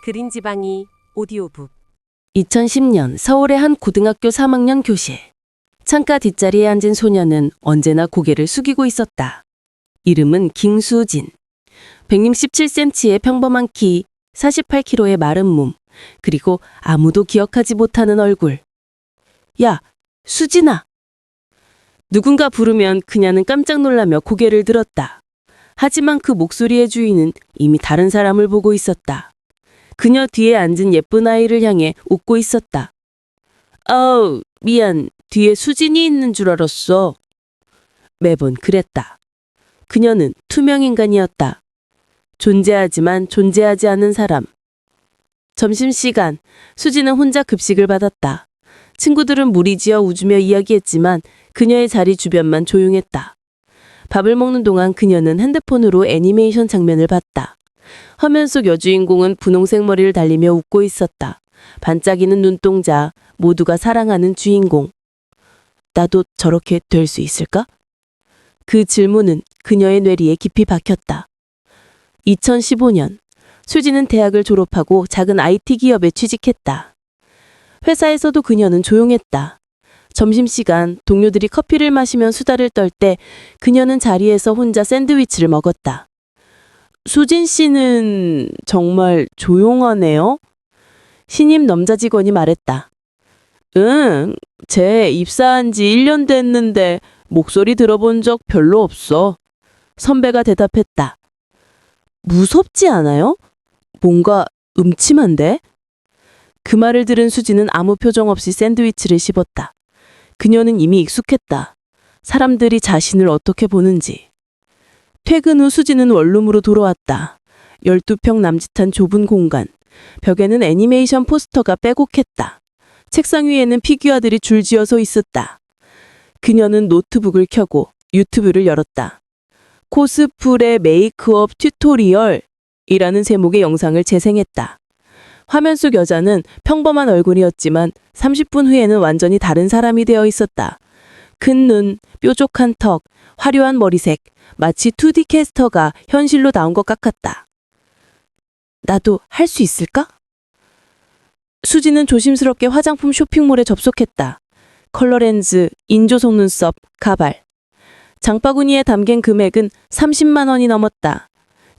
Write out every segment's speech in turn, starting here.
그린지방이 오디오북 2010년 서울의 한 고등학교 3학년 교실. 창가 뒷자리에 앉은 소녀는 언제나 고개를 숙이고 있었다. 이름은 김수진. 167cm의 평범한 키, 48kg의 마른 몸, 그리고 아무도 기억하지 못하는 얼굴. 야, 수진아! 누군가 부르면 그녀는 깜짝 놀라며 고개를 들었다. 하지만 그 목소리의 주인은 이미 다른 사람을 보고 있었다. 그녀 뒤에 앉은 예쁜 아이를 향해 웃고 있었다. 어우, 미안. 뒤에 수진이 있는 줄 알았어. 매번 그랬다. 그녀는 투명인간이었다. 존재하지만 존재하지 않는 사람. 점심시간, 수진은 혼자 급식을 받았다. 친구들은 무리지어 웃으며 이야기했지만 그녀의 자리 주변만 조용했다. 밥을 먹는 동안 그녀는 핸드폰으로 애니메이션 장면을 봤다. 화면 속 여주인공은 분홍색 머리를 달리며 웃고 있었다. 반짝이는 눈동자, 모두가 사랑하는 주인공. 나도 저렇게 될 수 있을까? 그 질문은 그녀의 뇌리에 깊이 박혔다. 2015년, 수지는 대학을 졸업하고 작은 IT 기업에 취직했다. 회사에서도 그녀는 조용했다. 점심시간 동료들이 커피를 마시며 수다를 떨 때 그녀는 자리에서 혼자 샌드위치를 먹었다. 수진 씨는 정말 조용하네요. 신입 남자 직원이 말했다. 응, 쟤 입사한 지 1년 됐는데 목소리 들어본 적 별로 없어. 선배가 대답했다. 무섭지 않아요? 뭔가 음침한데? 그 말을 들은 수지는 아무 표정 없이 샌드위치를 씹었다. 그녀는 이미 익숙했다. 사람들이 자신을 어떻게 보는지. 퇴근 후 수지는 원룸으로 돌아왔다. 12평 남짓한 좁은 공간. 벽에는 애니메이션 포스터가 빼곡했다. 책상 위에는 피규어들이 줄지어서 있었다. 그녀는 노트북을 켜고 유튜브를 열었다. 코스프레 메이크업 튜토리얼이라는 제목의 영상을 재생했다. 화면 속 여자는 평범한 얼굴이었지만 30분 후에는 완전히 다른 사람이 되어 있었다. 큰 눈, 뾰족한 턱, 화려한 머리색, 마치 2D 캐스터가 현실로 나온 것 같았다. 나도 할 수 있을까? 수지는 조심스럽게 화장품 쇼핑몰에 접속했다. 컬러 렌즈, 인조 속눈썹, 가발. 장바구니에 담긴 금액은 30만 원이 넘었다.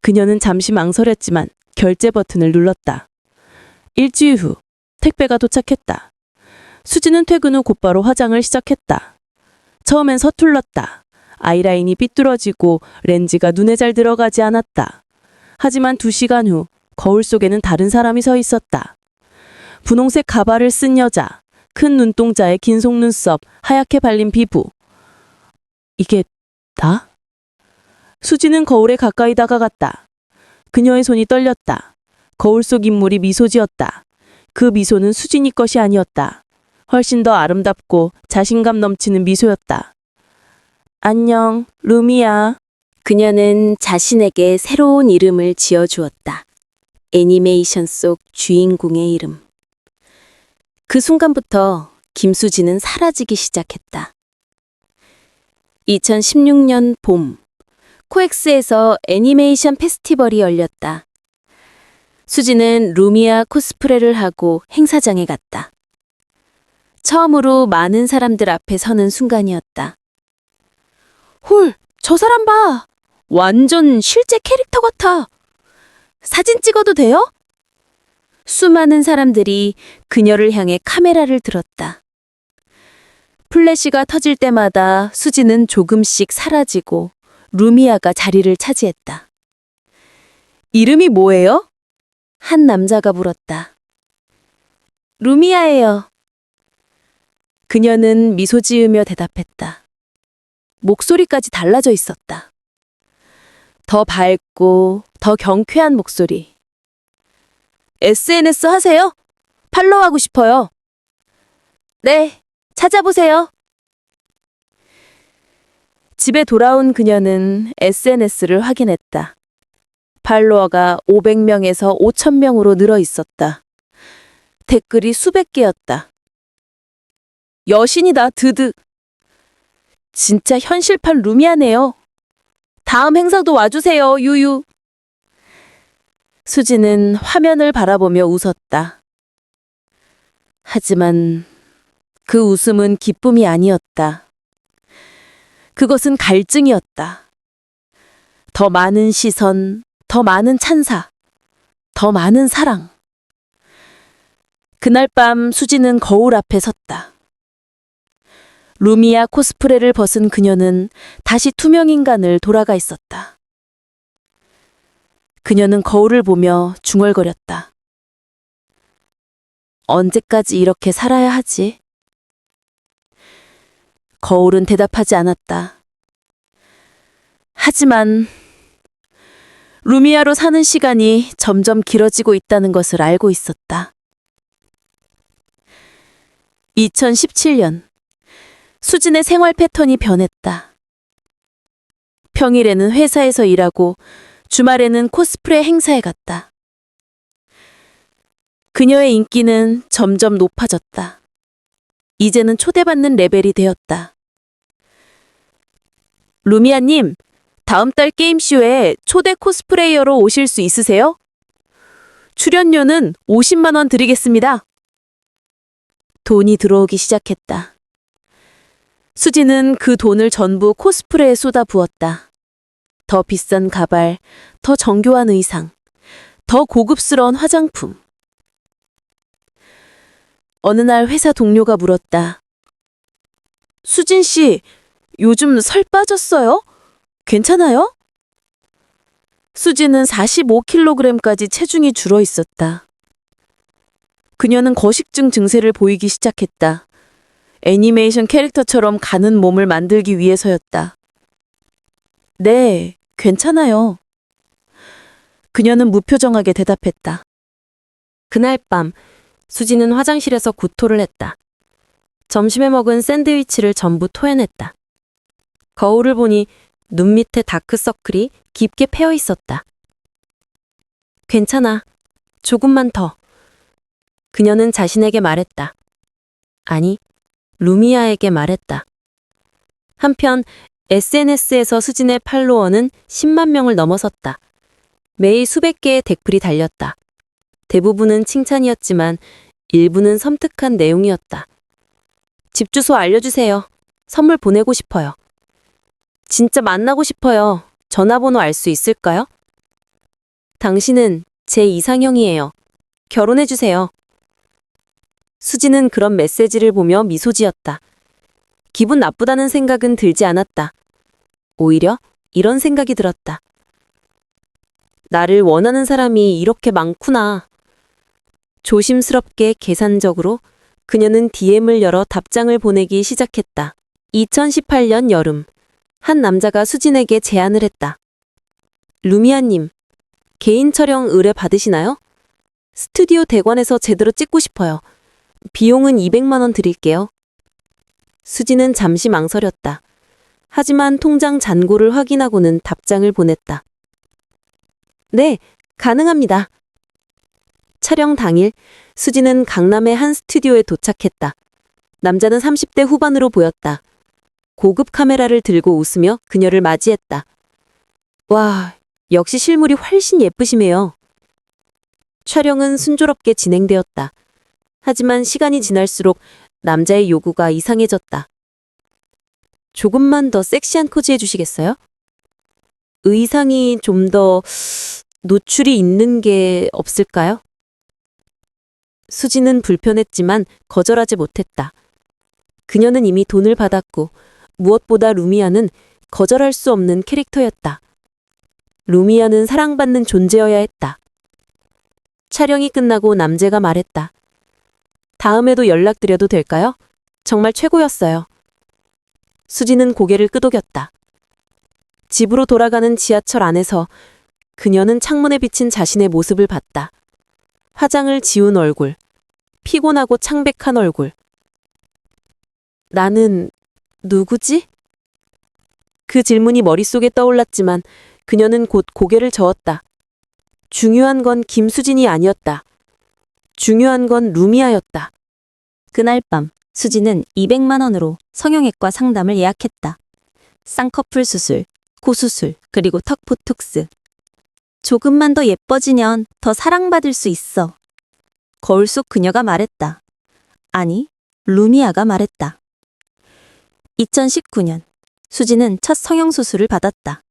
그녀는 잠시 망설였지만 결제 버튼을 눌렀다. 일주일 후 택배가 도착했다. 수지는 퇴근 후 곧바로 화장을 시작했다. 처음엔 서툴렀다. 아이라인이 삐뚤어지고 렌즈가 눈에 잘 들어가지 않았다. 하지만 2시간 후 거울 속에는 다른 사람이 서 있었다. 분홍색 가발을 쓴 여자, 큰 눈동자에 긴 속눈썹, 하얗게 발린 피부. 이게 나? 수지는 거울에 가까이 다가갔다. 그녀의 손이 떨렸다. 거울 속 인물이 미소 지었다. 그 미소는 수진이 것이 아니었다. 훨씬 더 아름답고 자신감 넘치는 미소였다. 안녕, 루미야. 그녀는 자신에게 새로운 이름을 지어주었다. 애니메이션 속 주인공의 이름. 그 순간부터 김수진은 사라지기 시작했다. 2016년 봄, 코엑스에서 애니메이션 페스티벌이 열렸다. 수지는 루미아 코스프레를 하고 행사장에 갔다. 처음으로 많은 사람들 앞에 서는 순간이었다. 헐, 저 사람 봐! 완전 실제 캐릭터 같아! 사진 찍어도 돼요? 수많은 사람들이 그녀를 향해 카메라를 들었다. 플래시가 터질 때마다 수지는 조금씩 사라지고 루미아가 자리를 차지했다. 이름이 뭐예요? 한 남자가 물었다. 루미아예요. 그녀는 미소 지으며 대답했다. 목소리까지 달라져 있었다. 더 밝고 더 경쾌한 목소리. SNS 하세요? 팔로우하고 싶어요. 네, 찾아보세요. 집에 돌아온 그녀는 SNS를 확인했다. 팔로워가 500명에서 5,000명으로 늘어 있었다. 댓글이 수백 개였다. 여신이다, 드드. 진짜 현실판 루미아네요. 다음 행사도 와주세요, 유유. 수지는 화면을 바라보며 웃었다. 하지만 그 웃음은 기쁨이 아니었다. 그것은 갈증이었다. 더 많은 시선, 더 많은 찬사, 더 많은 사랑. 그날 밤 수지는 거울 앞에 섰다. 루미아 코스프레를 벗은 그녀는 다시 투명 인간을 돌아가 있었다. 그녀는 거울을 보며 중얼거렸다. 언제까지 이렇게 살아야 하지? 거울은 대답하지 않았다. 하지만 루미아로 사는 시간이 점점 길어지고 있다는 것을 알고 있었다. 2017년, 수진의 생활 패턴이 변했다. 평일에는 회사에서 일하고 주말에는 코스프레 행사에 갔다. 그녀의 인기는 점점 높아졌다. 이제는 초대받는 레벨이 되었다. 루미아님, 다음 달 게임쇼에 초대 코스프레이어로 오실 수 있으세요? 출연료는 50만 원 드리겠습니다. 돈이 들어오기 시작했다. 수지는 그 돈을 전부 코스프레에 쏟아부었다. 더 비싼 가발, 더 정교한 의상, 더 고급스러운 화장품. 어느 날 회사 동료가 물었다. 수진 씨, 요즘 살 빠졌어요? 괜찮아요? 수지는 45kg까지 체중이 줄어 있었다. 그녀는 거식증 증세를 보이기 시작했다. 애니메이션 캐릭터처럼 가는 몸을 만들기 위해서였다. 네, 괜찮아요. 그녀는 무표정하게 대답했다. 그날 밤, 수지는 화장실에서 구토를 했다. 점심에 먹은 샌드위치를 전부 토해냈다. 거울을 보니 눈 밑에 다크서클이 깊게 패여 있었다. 괜찮아. 조금만 더. 그녀는 자신에게 말했다. 아니, 루미아에게 말했다. 한편 SNS에서 수진의 팔로워는 10만 명을 넘어섰다. 매일 수백 개의 댓글이 달렸다. 대부분은 칭찬이었지만 일부는 섬뜩한 내용이었다. 집 주소 알려주세요. 선물 보내고 싶어요. 진짜 만나고 싶어요. 전화번호 알 수 있을까요? 당신은 제 이상형이에요. 결혼해주세요. 수지는 그런 메시지를 보며 미소 지었다. 기분 나쁘다는 생각은 들지 않았다. 오히려 이런 생각이 들었다. 나를 원하는 사람이 이렇게 많구나. 조심스럽게 계산적으로 그녀는 DM을 열어 답장을 보내기 시작했다. 2018년 여름, 한 남자가 수진에게 제안을 했다. 루미아님, 개인 촬영 의뢰 받으시나요? 스튜디오 대관에서 제대로 찍고 싶어요. 비용은 200만 원 드릴게요. 수지는 잠시 망설였다. 하지만 통장 잔고를 확인하고는 답장을 보냈다. 네, 가능합니다. 촬영 당일, 수지는 강남의 한 스튜디오에 도착했다. 남자는 30대 후반으로 보였다. 고급 카메라를 들고 웃으며 그녀를 맞이했다. 와, 역시 실물이 훨씬 예쁘시네요. 촬영은 순조롭게 진행되었다. 하지만 시간이 지날수록 남자의 요구가 이상해졌다. 조금만 더 섹시한 포즈 해주시겠어요? 의상이 좀 더 노출이 있는 게 없을까요? 수지는 불편했지만 거절하지 못했다. 그녀는 이미 돈을 받았고 무엇보다 루미아는 거절할 수 없는 캐릭터였다. 루미아는 사랑받는 존재여야 했다. 촬영이 끝나고 남자가 말했다. 다음에도 연락드려도 될까요? 정말 최고였어요. 수지는 고개를 끄덕였다. 집으로 돌아가는 지하철 안에서 그녀는 창문에 비친 자신의 모습을 봤다. 화장을 지운 얼굴, 피곤하고 창백한 얼굴. 나는 누구지? 그 질문이 머릿속에 떠올랐지만 그녀는 곧 고개를 저었다. 중요한 건 김수진이 아니었다. 중요한 건 루미아였다. 그날 밤 수지는 200만 원으로 성형외과 상담을 예약했다. 쌍꺼풀 수술, 코수술, 그리고 턱 보톡스. 조금만 더 예뻐지면 더 사랑받을 수 있어. 거울 속 그녀가 말했다. 아니, 루미아가 말했다. 2019년, 수지는 첫 성형수술을 받았다.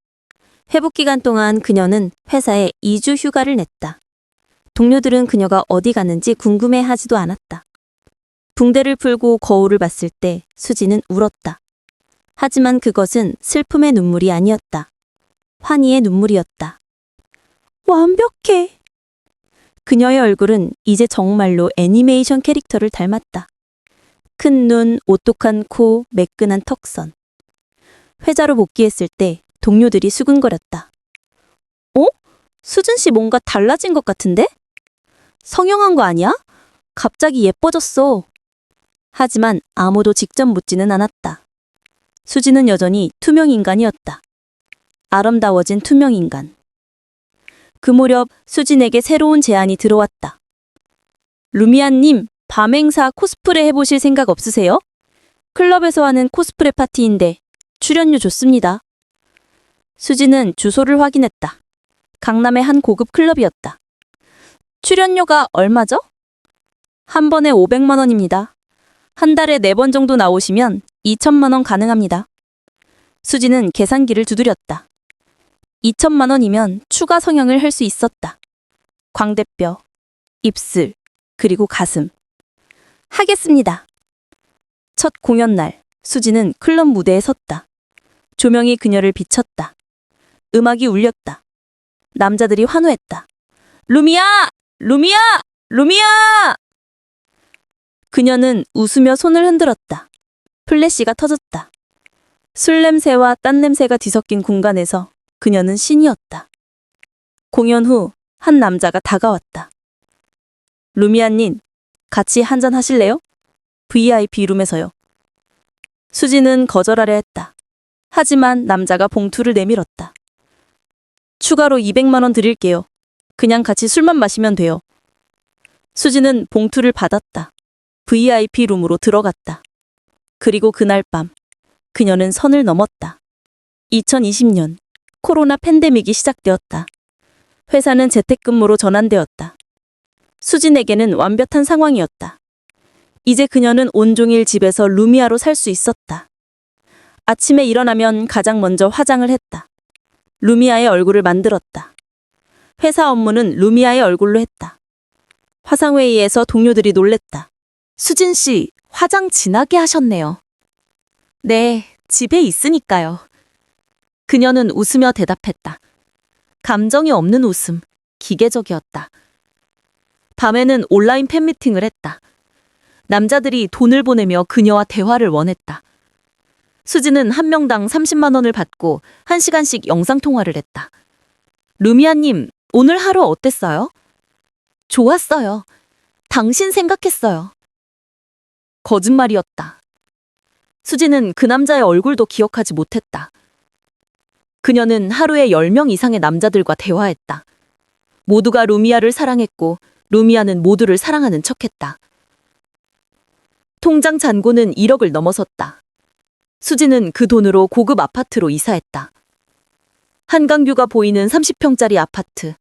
회복 기간 동안 그녀는 회사에 2주 휴가를 냈다. 동료들은 그녀가 어디 갔는지 궁금해하지도 않았다. 붕대를 풀고 거울을 봤을 때 수지는 울었다. 하지만 그것은 슬픔의 눈물이 아니었다. 환희의 눈물이었다. 완벽해. 그녀의 얼굴은 이제 정말로 애니메이션 캐릭터를 닮았다. 큰 눈, 오똑한 코, 매끈한 턱선. 회사로 복귀했을 때 동료들이 수근거렸다. 어? 수진 씨 뭔가 달라진 것 같은데? 성형한 거 아니야? 갑자기 예뻐졌어. 하지만 아무도 직접 묻지는 않았다. 수지는 여전히 투명 인간이었다. 아름다워진 투명 인간. 그 무렵 수진에게 새로운 제안이 들어왔다. 루미아님, 밤 행사 코스프레 해보실 생각 없으세요? 클럽에서 하는 코스프레 파티인데 출연료 좋습니다. 수지는 주소를 확인했다. 강남의 한 고급 클럽이었다. 출연료가 얼마죠? 한 번에 500만 원입니다. 한 달에 4번 정도 나오시면 2천만 원 가능합니다. 수지는 계산기를 두드렸다. 2천만 원이면 추가 성형을 할 수 있었다. 광대뼈, 입술, 그리고 가슴. 하겠습니다. 첫 공연 날, 수지는 클럽 무대에 섰다. 조명이 그녀를 비쳤다. 음악이 울렸다. 남자들이 환호했다. 루미아! 루미아! 루미아! 그녀는 웃으며 손을 흔들었다. 플래시가 터졌다. 술 냄새와 땀 냄새가 뒤섞인 공간에서 그녀는 신이었다. 공연 후 한 남자가 다가왔다. 루미아님, 같이 한잔 하실래요? VIP 룸에서요. 수지는 거절하려 했다. 하지만 남자가 봉투를 내밀었다. 추가로 200만 원 드릴게요. 그냥 같이 술만 마시면 돼요. 수지는 봉투를 받았다. VIP 룸으로 들어갔다. 그리고 그날 밤, 그녀는 선을 넘었다. 2020년, 코로나 팬데믹이 시작되었다. 회사는 재택근무로 전환되었다. 수진에게는 완벽한 상황이었다. 이제 그녀는 온종일 집에서 루미아로 살 수 있었다. 아침에 일어나면 가장 먼저 화장을 했다. 루미아의 얼굴을 만들었다. 회사 업무는 루미아의 얼굴로 했다. 화상회의에서 동료들이 놀랬다. 수진 씨, 화장 진하게 하셨네요. 네, 집에 있으니까요. 그녀는 웃으며 대답했다. 감정이 없는 웃음, 기계적이었다. 밤에는 온라인 팬미팅을 했다. 남자들이 돈을 보내며 그녀와 대화를 원했다. 수지는 한 명당 30만 원을 받고 1시간씩 영상통화를 했다. 루미아님, 오늘 하루 어땠어요? 좋았어요. 당신 생각했어요. 거짓말이었다. 수지는 그 남자의 얼굴도 기억하지 못했다. 그녀는 하루에 10명 이상의 남자들과 대화했다. 모두가 루미아를 사랑했고 루미아는 모두를 사랑하는 척했다. 통장 잔고는 1억을 넘어섰다. 수지는 그 돈으로 고급 아파트로 이사했다. 한강뷰가 보이는 30평짜리 아파트.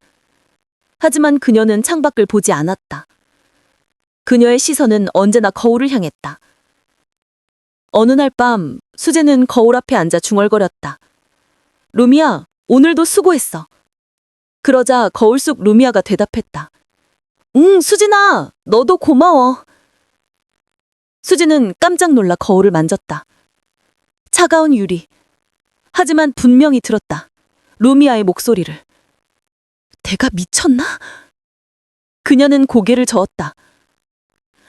하지만 그녀는 창밖을 보지 않았다. 그녀의 시선은 언제나 거울을 향했다. 어느 날 밤, 수지는 거울 앞에 앉아 중얼거렸다. 루미아, 오늘도 수고했어. 그러자 거울 속 루미아가 대답했다. 응, 수진아, 너도 고마워. 수지는 깜짝 놀라 거울을 만졌다. 차가운 유리. 하지만 분명히 들었다. 루미아의 목소리를. 내가 미쳤나? 그녀는 고개를 저었다.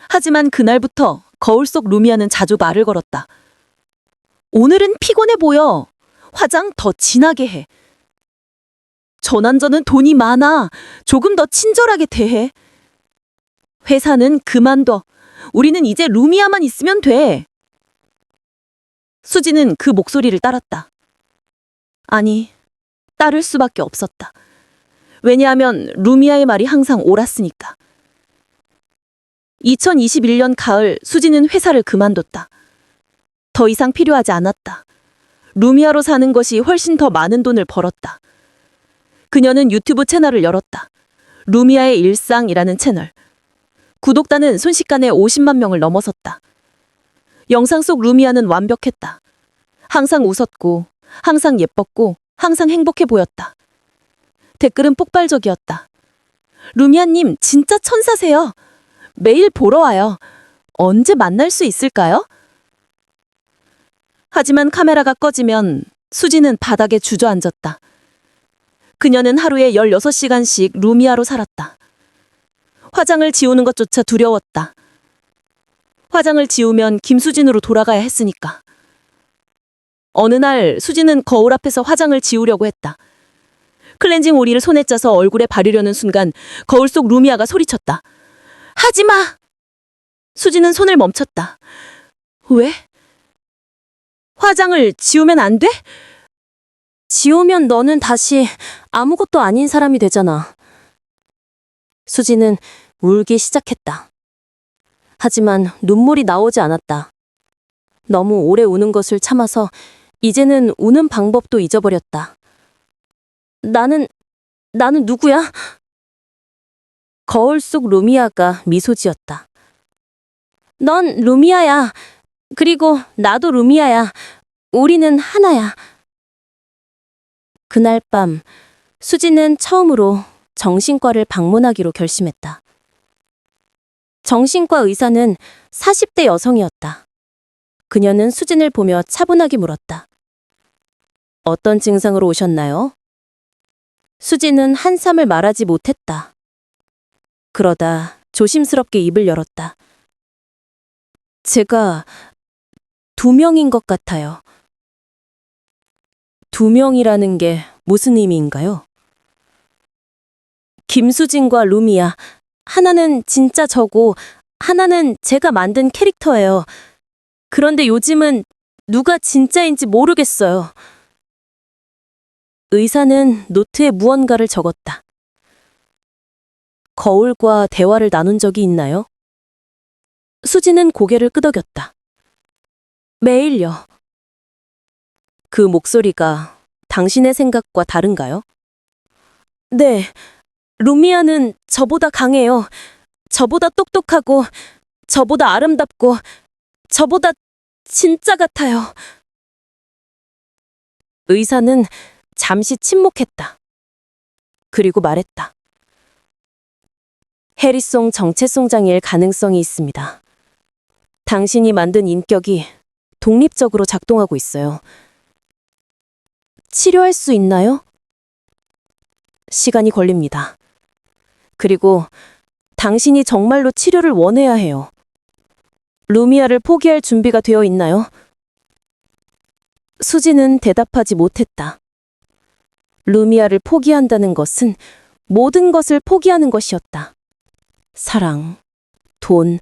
하지만 그날부터 거울 속 루미아는 자주 말을 걸었다. 오늘은 피곤해 보여. 화장 더 진하게 해. 전환전은 돈이 많아. 조금 더 친절하게 대해. 회사는 그만둬. 우리는 이제 루미아만 있으면 돼. 수지는 그 목소리를 따랐다. 아니, 따를 수밖에 없었다. 왜냐하면 루미아의 말이 항상 옳았으니까. 2021년 가을 수지는 회사를 그만뒀다. 더 이상 필요하지 않았다. 루미아로 사는 것이 훨씬 더 많은 돈을 벌었다. 그녀는 유튜브 채널을 열었다. 루미아의 일상이라는 채널. 구독자는 순식간에 50만 명을 넘어섰다. 영상 속 루미아는 완벽했다. 항상 웃었고, 항상 예뻤고, 항상 행복해 보였다. 댓글은 폭발적이었다. 루미아님 진짜 천사세요. 매일 보러 와요. 언제 만날 수 있을까요? 하지만 카메라가 꺼지면 수지는 바닥에 주저앉았다. 그녀는 하루에 16시간씩 루미아로 살았다. 화장을 지우는 것조차 두려웠다. 화장을 지우면 김수진으로 돌아가야 했으니까. 어느 날 수지는 거울 앞에서 화장을 지우려고 했다. 클렌징 오일을 손에 짜서 얼굴에 바르려는 순간 거울 속 루미아가 소리쳤다. 하지 마! 수지는 손을 멈췄다. 왜? 화장을 지우면 안 돼? 지우면 너는 다시 아무것도 아닌 사람이 되잖아. 수지는 울기 시작했다. 하지만 눈물이 나오지 않았다. 너무 오래 우는 것을 참아서 이제는 우는 방법도 잊어버렸다. 나는 누구야? 거울 속 루미아가 미소 지었다. 넌 루미아야. 그리고 나도 루미아야. 우리는 하나야. 그날 밤 수지는 처음으로 정신과를 방문하기로 결심했다. 정신과 의사는 40대 여성이었다. 그녀는 수진을 보며 차분하게 물었다. 어떤 증상으로 오셨나요? 수진은 한참을 말하지 못했다. 그러다 조심스럽게 입을 열었다. 제가 2명인 것 같아요. 2명이라는 게 무슨 의미인가요? 김수진과 루미아, 하나는 진짜 저고 하나는 제가 만든 캐릭터예요. 그런데 요즘은 누가 진짜인지 모르겠어요. 의사는 노트에 무언가를 적었다. 거울과 대화를 나눈 적이 있나요? 수지는 고개를 끄덕였다. 매일요. 그 목소리가 당신의 생각과 다른가요? 네. 루미아는 저보다 강해요. 저보다 똑똑하고, 저보다 아름답고, 저보다 진짜 같아요. 의사는 잠시 침묵했다. 그리고 말했다. 해리송 정체성 장애일 가능성이 있습니다. 당신이 만든 인격이 독립적으로 작동하고 있어요. 치료할 수 있나요? 시간이 걸립니다. 그리고 당신이 정말로 치료를 원해야 해요. 루미아를 포기할 준비가 되어 있나요? 수지는 대답하지 못했다. 루미아를 포기한다는 것은 모든 것을 포기하는 것이었다. 사랑, 돈,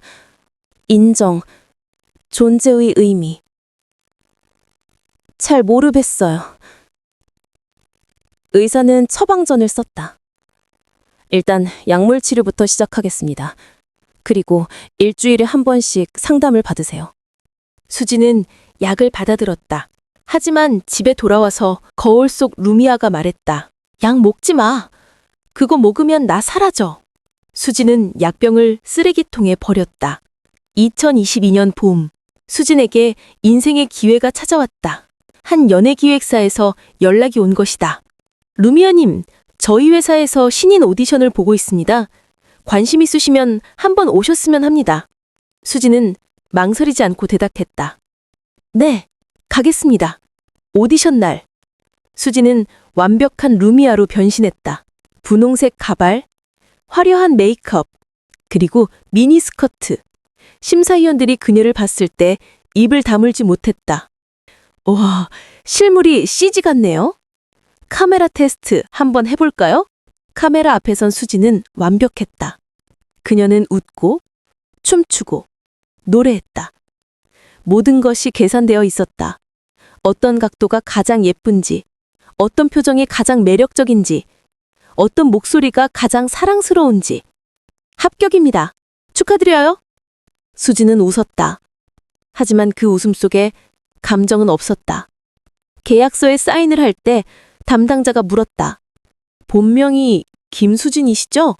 인정, 존재의 의미. 잘 모르겠어요. 의사는 처방전을 썼다. 일단 약물 치료부터 시작하겠습니다. 그리고 일주일에 한 번씩 상담을 받으세요. 수지는 약을 받아들었다. 하지만 집에 돌아와서 거울 속 루미아가 말했다. 약 먹지 마. 그거 먹으면 나 사라져. 수지는 약병을 쓰레기통에 버렸다. 2022년 봄, 수진에게 인생의 기회가 찾아왔다. 한 연예기획사에서 연락이 온 것이다. 루미아님, 저희 회사에서 신인 오디션을 보고 있습니다. 관심 있으시면 한번 오셨으면 합니다. 수지는 망설이지 않고 대답했다. 네, 가겠습니다. 오디션 날. 수지는 완벽한 루미아로 변신했다. 분홍색 가발, 화려한 메이크업, 그리고 미니스커트. 심사위원들이 그녀를 봤을 때 입을 다물지 못했다. 와, 실물이 CG 같네요. 카메라 테스트 한번 해볼까요? 카메라 앞에 선 수지는 완벽했다. 그녀는 웃고, 춤추고, 노래했다. 모든 것이 계산되어 있었다. 어떤 각도가 가장 예쁜지, 어떤 표정이 가장 매력적인지, 어떤 목소리가 가장 사랑스러운지. 합격입니다. 축하드려요. 수지는 웃었다. 하지만 그 웃음 속에 감정은 없었다. 계약서에 사인을 할 때 담당자가 물었다. 본명이 김수진이시죠?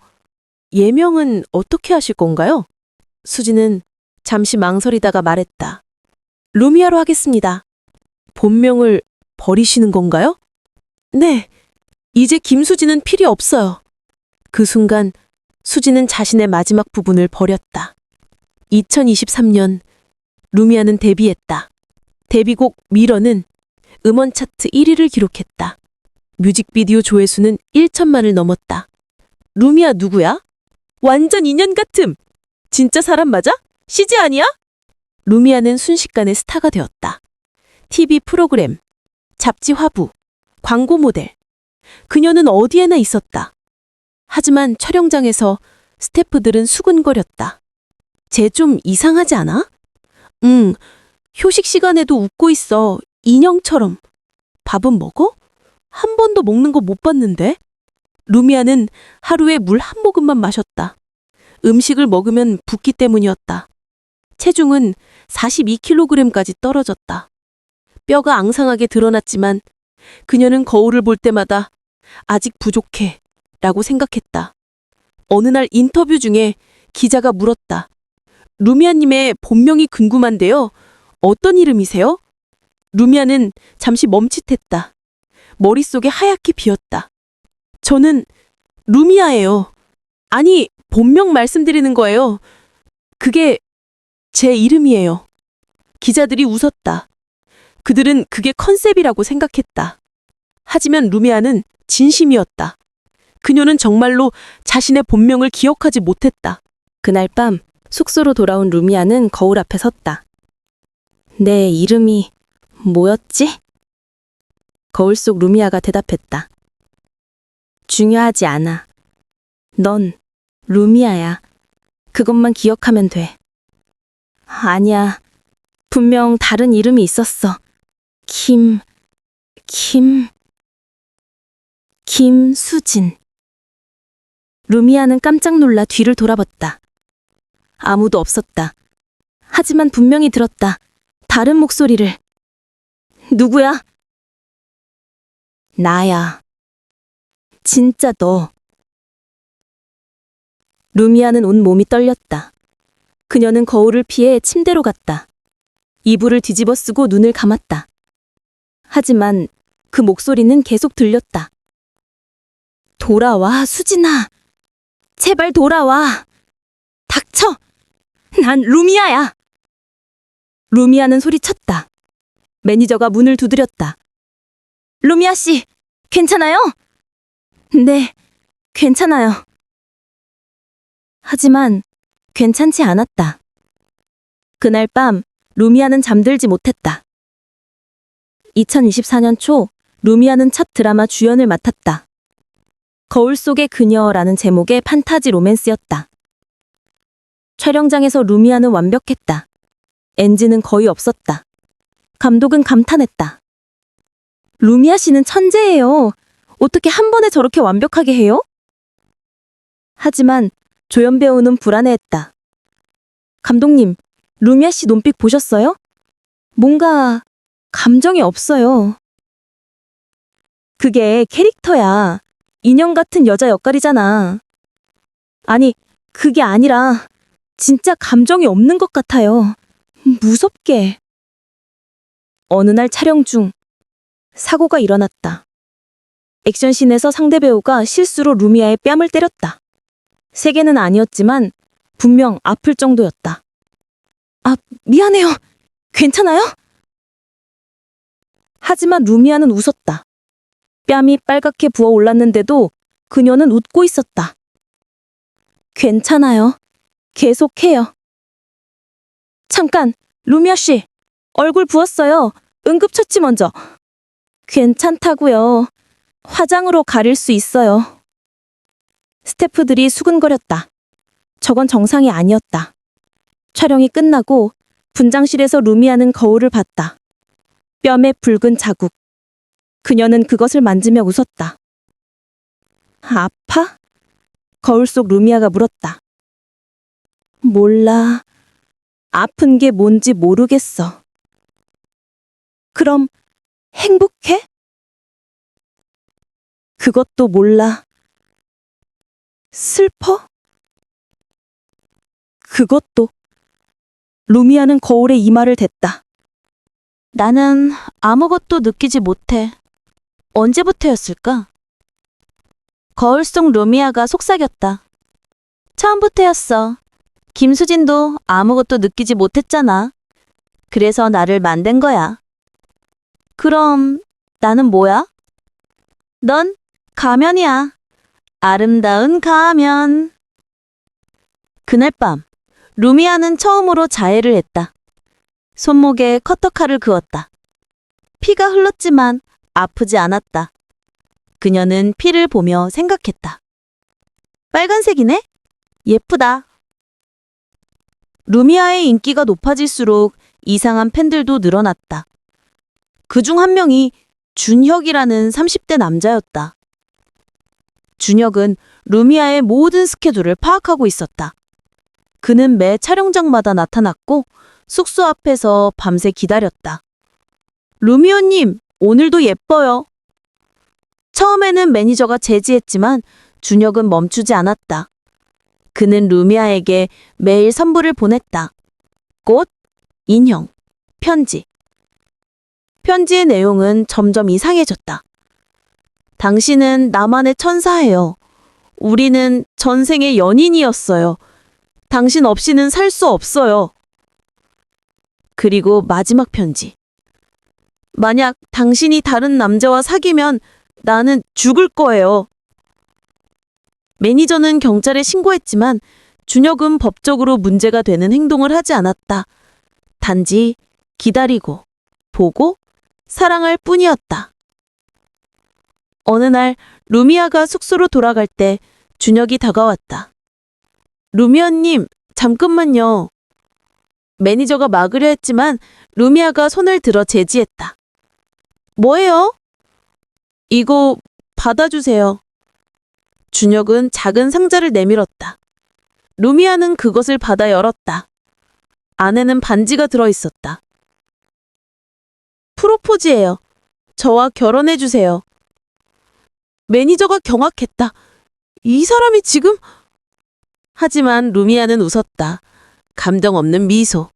예명은 어떻게 하실 건가요? 수진은 잠시 망설이다가 말했다. 루미아로 하겠습니다. 본명을 버리시는 건가요? 네. 이제 김수진은 필요 없어요. 그 순간 수진은 자신의 마지막 부분을 버렸다. 2023년 루미아는 데뷔했다. 데뷔곡 미러는 음원 차트 1위를 기록했다. 뮤직비디오 조회수는 1천만을 넘었다. 루미아 누구야? 완전 인연 같음. 진짜 사람 맞아? CG 아니야? 루미아는 순식간에 스타가 되었다. TV 프로그램, 잡지 화부, 광고 모델. 그녀는 어디에나 있었다. 하지만 촬영장에서 스태프들은 수근거렸다. 쟤 좀 이상하지 않아? 응, 휴식 시간에도 웃고 있어. 인형처럼. 밥은 먹어? 한 번도 먹는 거 못 봤는데? 루미아는 하루에 물 한 모금만 마셨다. 음식을 먹으면 붓기 때문이었다. 체중은 42kg까지 떨어졌다. 뼈가 앙상하게 드러났지만 그녀는 거울을 볼 때마다 아직 부족해 라고 생각했다. 어느 날 인터뷰 중에 기자가 물었다. 루미아님의 본명이 궁금한데요. 어떤 이름이세요? 루미아는 잠시 멈칫했다. 머릿속에 하얗게 비었다. 저는 루미아예요. 아니, 본명 말씀드리는 거예요. 그게 제 이름이에요. 기자들이 웃었다. 그들은 그게 컨셉이라고 생각했다. 하지만 루미아는 진심이었다. 그녀는 정말로 자신의 본명을 기억하지 못했다. 그날 밤 숙소로 돌아온 루미아는 거울 앞에 섰다. 내 이름이 뭐였지? 거울 속 루미아가 대답했다. 중요하지 않아. 넌 루미아야. 그것만 기억하면 돼. 아니야. 분명 다른 이름이 있었어. 김수진. 루미아는 깜짝 놀라 뒤를 돌아봤다. 아무도 없었다. 하지만 분명히 들었다. 다른 목소리를. 누구야? 나야. 진짜 너. 루미아는 온 몸이 떨렸다. 그녀는 거울을 피해 침대로 갔다. 이불을 뒤집어 쓰고 눈을 감았다. 하지만 그 목소리는 계속 들렸다. 돌아와, 수진아. 제발 돌아와. 닥쳐. 난 루미아야. 루미아는 소리쳤다. 매니저가 문을 두드렸다. 루미아 씨, 괜찮아요? 네, 괜찮아요. 하지만 괜찮지 않았다. 그날 밤 루미아는 잠들지 못했다. 2024년 초 루미아는 첫 드라마 주연을 맡았다. 거울 속의 그녀라는 제목의 판타지 로맨스였다. 촬영장에서 루미아는 완벽했다. NG는 거의 없었다. 감독은 감탄했다. 루미아 씨는 천재예요. 어떻게 한 번에 저렇게 완벽하게 해요? 하지만 조연 배우는 불안해했다. 감독님, 루미아 씨 눈빛 보셨어요? 뭔가 감정이 없어요. 그게 캐릭터야. 인형 같은 여자 역할이잖아. 아니, 그게 아니라 진짜 감정이 없는 것 같아요. 무섭게. 어느 날 촬영 중 사고가 일어났다. 액션씬에서 상대 배우가 실수로 루미아의 뺨을 때렸다. 세게는 아니었지만 분명 아플 정도였다. 아, 미안해요. 괜찮아요? 하지만 루미아는 웃었다. 뺨이 빨갛게 부어올랐는데도 그녀는 웃고 있었다. 괜찮아요. 계속해요. 잠깐, 루미아 씨. 얼굴 부었어요. 응급처치 먼저. 괜찮다고요. 화장으로 가릴 수 있어요. 스태프들이 수근거렸다. 저건 정상이 아니었다. 촬영이 끝나고 분장실에서 루미아는 거울을 봤다. 뺨에 붉은 자국. 그녀는 그것을 만지며 웃었다. 아파? 거울 속 루미아가 물었다. 몰라. 아픈 게 뭔지 모르겠어. 그럼 행복해? 그것도 몰라. 슬퍼? 그것도. 루미아는 거울에 이마를 댔다. 나는 아무것도 느끼지 못해. 언제부터였을까? 거울 속 루미아가 속삭였다. 처음부터였어. 김수진도 아무것도 느끼지 못했잖아. 그래서 나를 만든 거야. 그럼 나는 뭐야? 넌 가면이야. 아름다운 가면. 그날 밤, 루미아는 처음으로 자해를 했다. 손목에 커터칼을 그었다. 피가 흘렀지만 아프지 않았다. 그녀는 피를 보며 생각했다. 빨간색이네? 예쁘다. 루미아의 인기가 높아질수록 이상한 팬들도 늘어났다. 그중 한 명이 준혁이라는 30대 남자였다. 준혁은 루미아의 모든 스케줄을 파악하고 있었다. 그는 매 촬영장마다 나타났고 숙소 앞에서 밤새 기다렸다. 루미오님, 오늘도 예뻐요. 처음에는 매니저가 제지했지만 준혁은 멈추지 않았다. 그는 루미아에게 매일 선물을 보냈다. 꽃, 인형, 편지. 편지의 내용은 점점 이상해졌다. 당신은 나만의 천사예요. 우리는 전생의 연인이었어요. 당신 없이는 살 수 없어요. 그리고 마지막 편지. 만약 당신이 다른 남자와 사귀면 나는 죽을 거예요. 매니저는 경찰에 신고했지만 준혁은 법적으로 문제가 되는 행동을 하지 않았다. 단지 기다리고, 보고, 사랑할 뿐이었다. 어느 날 루미아가 숙소로 돌아갈 때 준혁이 다가왔다. 루미아님, 잠깐만요. 매니저가 막으려 했지만 루미아가 손을 들어 제지했다. 뭐예요? 이거 받아주세요. 준혁은 작은 상자를 내밀었다. 루미아는 그것을 받아 열었다. 안에는 반지가 들어있었다. 프로포즈예요. 저와 결혼해주세요. 매니저가 경악했다. 이 사람이 지금... 하지만 루미아는 웃었다. 감정 없는 미소.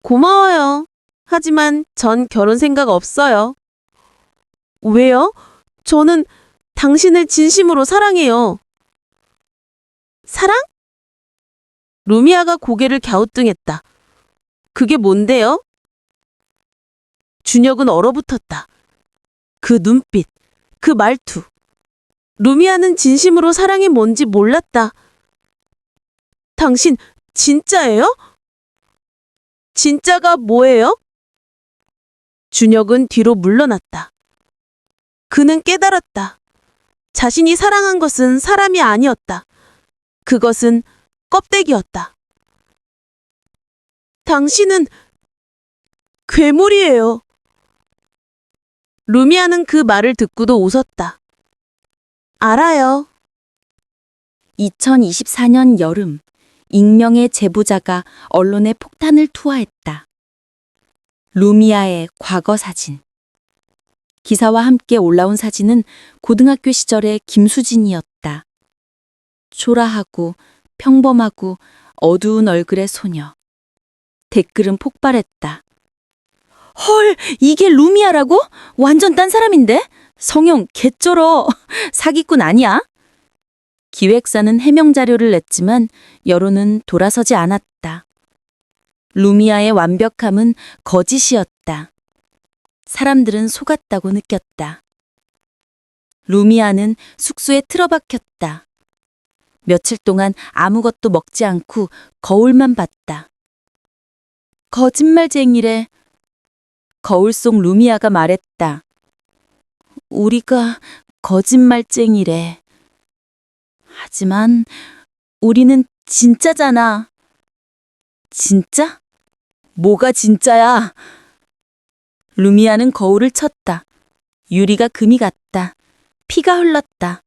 고마워요. 하지만 전 결혼 생각 없어요. 왜요? 저는 당신을 진심으로 사랑해요. 사랑? 루미아가 고개를 갸우뚱했다. 그게 뭔데요? 준혁은 얼어붙었다. 그 눈빛, 그 말투. 루미아는 진심으로 사랑이 뭔지 몰랐다. 당신 진짜예요? 진짜가 뭐예요? 준혁은 뒤로 물러났다. 그는 깨달았다. 자신이 사랑한 것은 사람이 아니었다. 그것은 껍데기였다. 당신은 괴물이에요. 루미아는 그 말을 듣고도 웃었다. 알아요. 2024년 여름, 익명의 제보자가 언론에 폭탄을 투하했다. 루미아의 과거 사진. 기사와 함께 올라온 사진은 고등학교 시절의 김수진이었다. 초라하고 평범하고 어두운 얼굴의 소녀. 댓글은 폭발했다. 헐, 이게 루미아라고? 완전 딴 사람인데? 성형 개쩔어. 사기꾼 아니야? 기획사는 해명 자료를 냈지만 여론은 돌아서지 않았다. 루미아의 완벽함은 거짓이었다. 사람들은 속았다고 느꼈다. 루미아는 숙소에 틀어박혔다. 며칠 동안 아무것도 먹지 않고 거울만 봤다. 거짓말쟁이래. 거울 속 루미아가 말했다. 우리가 거짓말쟁이래. 하지만 우리는 진짜잖아. 진짜? 뭐가 진짜야? 루미아는 거울을 쳤다. 유리가 금이 갔다. 피가 흘렀다.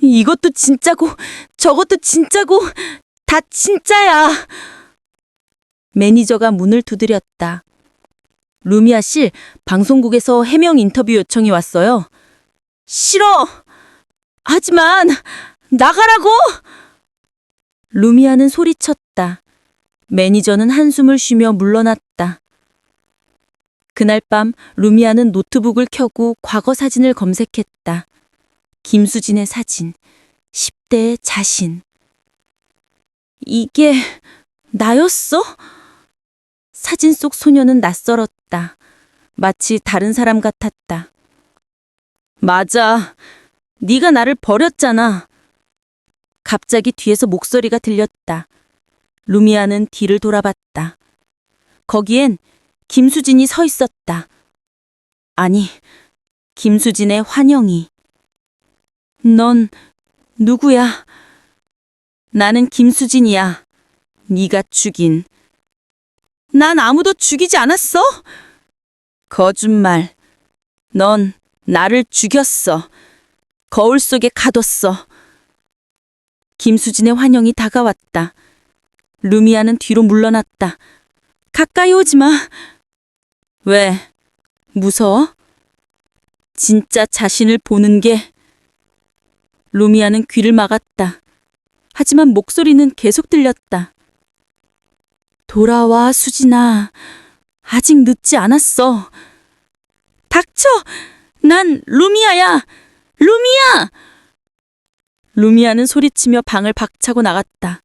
이것도 진짜고 저것도 진짜고 다 진짜야. 매니저가 문을 두드렸다. 루미아 씨, 방송국에서 해명 인터뷰 요청이 왔어요. 싫어! 하지만 나가라고! 루미아는 소리쳤다. 매니저는 한숨을 쉬며 물러났다. 그날 밤 루미아는 노트북을 켜고 과거 사진을 검색했다. 김수진의 사진, 10대의 자신. 이게 나였어? 사진 속 소녀는 낯설었다. 마치 다른 사람 같았다. 맞아. 네가 나를 버렸잖아. 갑자기 뒤에서 목소리가 들렸다. 루미아는 뒤를 돌아봤다. 거기엔 김수진이 서 있었다. 아니, 김수진의 환영이. 넌 누구야? 나는 김수진이야. 네가 죽인. 난 아무도 죽이지 않았어. 거짓말. 넌 나를 죽였어. 거울 속에 가뒀어. 김수진의 환영이 다가왔다. 루미아는 뒤로 물러났다. 가까이 오지 마. 왜? 무서워? 진짜 자신을 보는 게. 루미아는 귀를 막았다. 하지만 목소리는 계속 들렸다. 돌아와, 수진아. 아직 늦지 않았어. 닥쳐! 난 루미아야! 루미아! 루미아는 소리치며 방을 박차고 나갔다.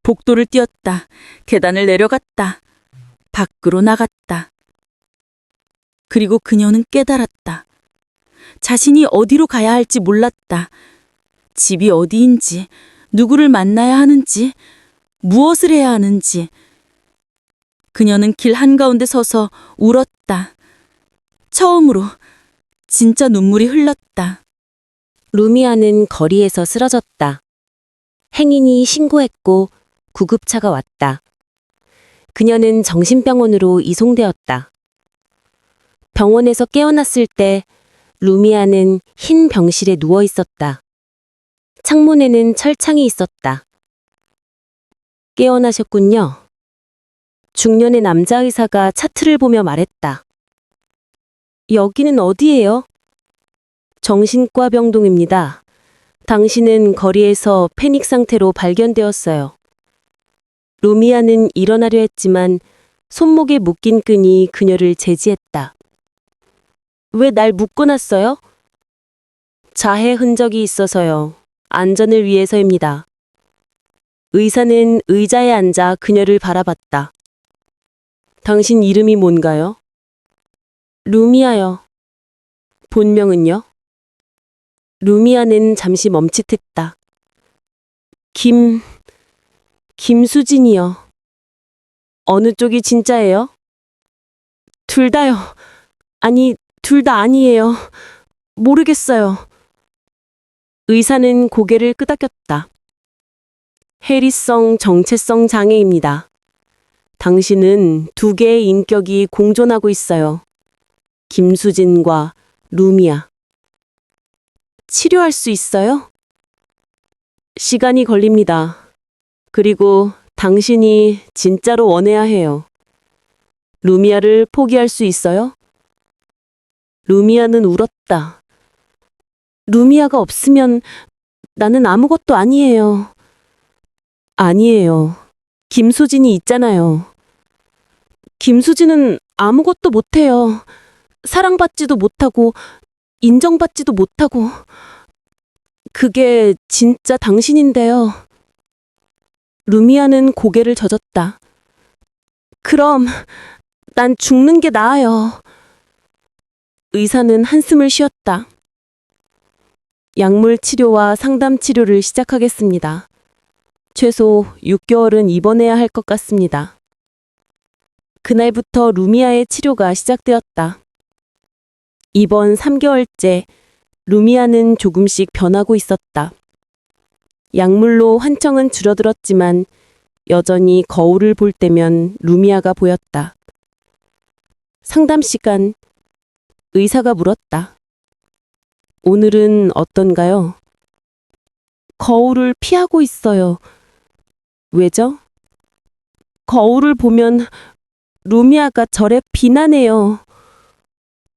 복도를 뛰었다. 계단을 내려갔다. 밖으로 나갔다. 그리고 그녀는 깨달았다. 자신이 어디로 가야 할지 몰랐다. 집이 어디인지, 누구를 만나야 하는지, 무엇을 해야 하는지. 그녀는 길 한가운데 서서 울었다. 처음으로 진짜 눈물이 흘렀다. 루미아는 거리에서 쓰러졌다. 행인이 신고했고 구급차가 왔다. 그녀는 정신병원으로 이송되었다. 병원에서 깨어났을 때 루미아는 흰 병실에 누워 있었다. 창문에는 철창이 있었다. 깨어나셨군요. 중년의 남자 의사가 차트를 보며 말했다. 여기는 어디예요? 정신과 병동입니다. 당신은 거리에서 패닉 상태로 발견되었어요. 루미아는 일어나려 했지만 손목에 묶인 끈이 그녀를 제지했다. 왜 날 묶어놨어요? 자해 흔적이 있어서요. 안전을 위해서입니다. 의사는 의자에 앉아 그녀를 바라봤다. 당신 이름이 뭔가요? 루미아요. 본명은요? 루미아는 잠시 멈칫했다. 김수진이요. 어느 쪽이 진짜예요? 둘 다요. 아니, 둘 다 아니에요. 모르겠어요. 의사는 고개를 끄덕였다. 해리성 정체성 장애입니다. 당신은 두 개의 인격이 공존하고 있어요. 김수진과 루미아. 치료할 수 있어요? 시간이 걸립니다. 그리고 당신이 진짜로 원해야 해요. 루미아를 포기할 수 있어요? 루미아는 울었다. 루미아가 없으면 나는 아무것도 아니에요. 아니에요. 김수진이 있잖아요. 김수진은 아무것도 못해요. 사랑받지도 못하고 인정받지도 못하고. 그게 진짜 당신인데요. 루미아는 고개를 젖었다. 그럼 난 죽는 게 나아요. 의사는 한숨을 쉬었다. 약물 치료와 상담 치료를 시작하겠습니다. 최소 6개월은 입원해야 할 것 같습니다. 그날부터 루미아의 치료가 시작되었다. 이번 3개월째 루미아는 조금씩 변하고 있었다. 약물로 환청은 줄어들었지만 여전히 거울을 볼 때면 루미아가 보였다. 상담 시간, 의사가 물었다. 오늘은 어떤가요? 거울을 피하고 있어요. 왜죠? 거울을 보면 루미아가 저를 비난해요.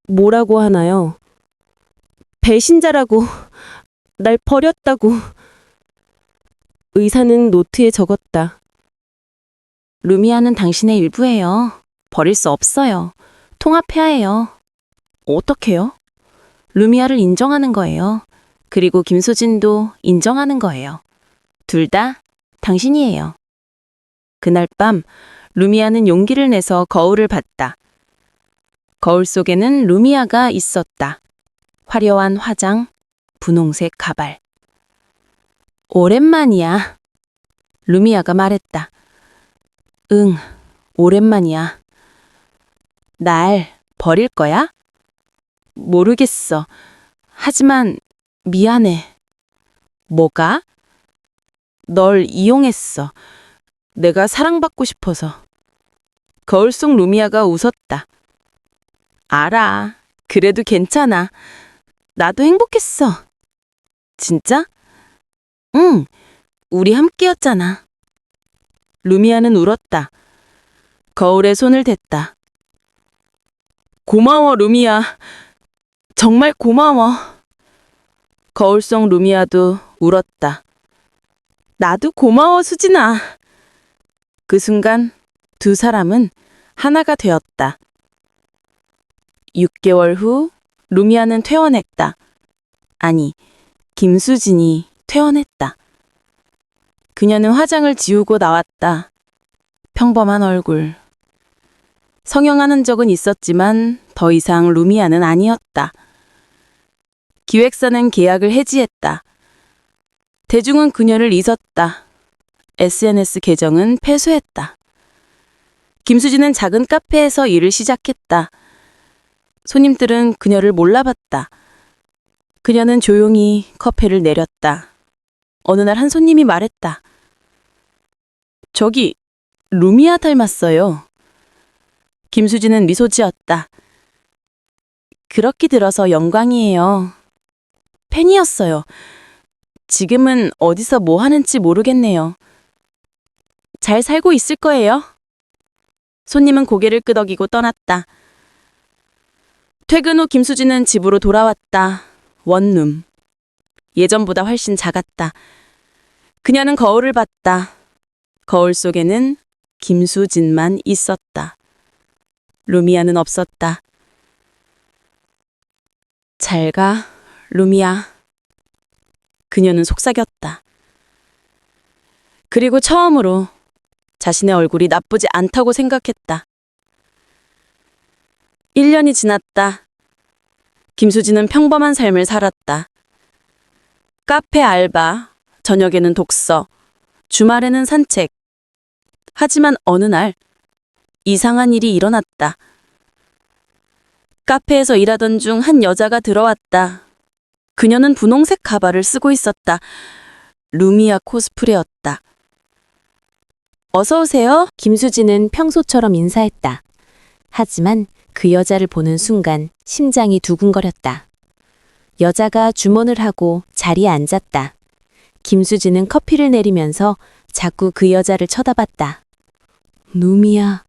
뭐라고 하나요? 배신자라고, 날 버렸다고. 의사는 노트에 적었다. 루미아는 당신의 일부예요. 버릴 수 없어요. 통합해야 해요. 어떻게요? 루미아를 인정하는 거예요. 그리고 김수진도 인정하는 거예요. 둘 다 당신이에요. 그날 밤 루미아는 용기를 내서 거울을 봤다. 거울 속에는 루미아가 있었다. 화려한 화장, 분홍색 가발. 오랜만이야. 루미아가 말했다. 응, 오랜만이야. 날 버릴 거야? 모르겠어. 하지만 미안해. 뭐가? 널 이용했어. 내가 사랑받고 싶어서. 거울 속 루미아가 웃었다. 알아. 그래도 괜찮아. 나도 행복했어. 진짜? 응, 우리 함께였잖아. 루미아는 울었다. 거울에 손을 댔다. 고마워, 루미아. 정말 고마워. 거울 속 루미아도 울었다. 나도 고마워, 수진아. 그 순간 두 사람은 하나가 되었다. 6개월 후 루미아는 퇴원했다. 아니, 김수진이 퇴원했다. 그녀는 화장을 지우고 나왔다. 평범한 얼굴. 성형하는 적은 있었지만 더 이상 루미아는 아니었다. 기획사는 계약을 해지했다. 대중은 그녀를 잊었다. SNS 계정은 폐쇄했다. 김수진은 작은 카페에서 일을 시작했다. 손님들은 그녀를 몰라봤다. 그녀는 조용히 커피를 내렸다. 어느 날 한 손님이 말했다. 저기, 루미아 닮았어요. 김수진은 미소 지었다. 그렇게 들어서 영광이에요. 팬이었어요. 지금은 어디서 뭐 하는지 모르겠네요. 잘 살고 있을 거예요. 손님은 고개를 끄덕이고 떠났다. 퇴근 후 김수진은 집으로 돌아왔다. 원룸. 예전보다 훨씬 작았다. 그녀는 거울을 봤다. 거울 속에는 김수진만 있었다. 루미아는 없었다. 잘 가, 루미아. 그녀는 속삭였다. 그리고 처음으로 자신의 얼굴이 나쁘지 않다고 생각했다. 1년이 지났다. 김수진은 평범한 삶을 살았다. 카페 알바, 저녁에는 독서, 주말에는 산책. 하지만 어느 날 이상한 일이 일어났다. 카페에서 일하던 중 한 여자가 들어왔다. 그녀는 분홍색 가발을 쓰고 있었다. 루미아 코스프레였다. 어서 오세요. 김수진은 평소처럼 인사했다. 하지만 그 여자를 보는 순간 심장이 두근거렸다. 여자가 주문을 하고 자리에 앉았다. 김수진은 커피를 내리면서 자꾸 그 여자를 쳐다봤다. 루미아,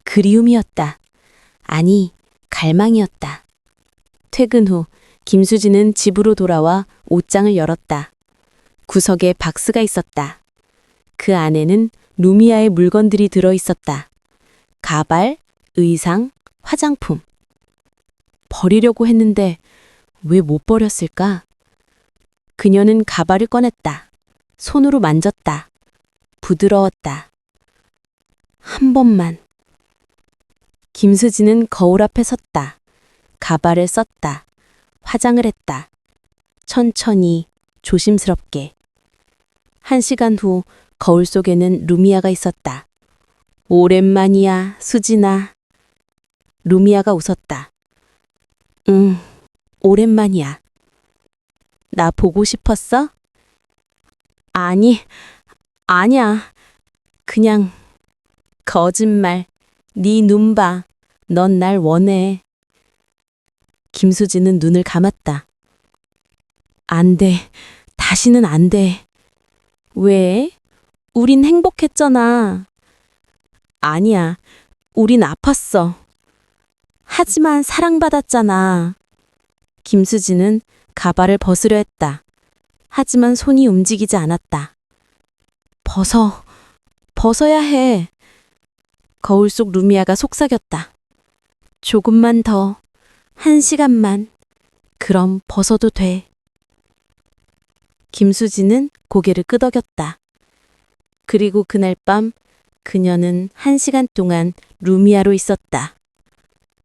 그리움이었다. 아니, 갈망이었다. 퇴근 후 김수진은 집으로 돌아와 옷장을 열었다. 구석에 박스가 있었다. 그 안에는 루미아의 물건들이 들어 있었다. 가발, 의상, 화장품. 버리려고 했는데 왜 못 버렸을까? 그녀는 가발을 꺼냈다. 손으로 만졌다. 부드러웠다. 한 번만. 김수진은 거울 앞에 섰다. 가발을 썼다. 화장을 했다. 천천히, 조심스럽게. 1시간 후 거울 속에는 루미아가 있었다. 오랜만이야, 수진아. 루미아가 웃었다. 응, 오랜만이야. 나 보고 싶었어? 아니야. 그냥 거짓말. 네 눈 봐. 넌 날 원해. 김수진은 눈을 감았다. 안 돼. 다시는 안 돼. 왜? 우린 행복했잖아. 아니야. 우린 아팠어. 하지만 사랑받았잖아. 김수진은 가발을 벗으려 했다. 하지만 손이 움직이지 않았다. 벗어야 해. 거울 속 루미아가 속삭였다. 조금만 더, 1시간만. 그럼 벗어도 돼. 김수진은 고개를 끄덕였다. 그리고 그날 밤 그녀는 1시간 동안 루미아로 있었다.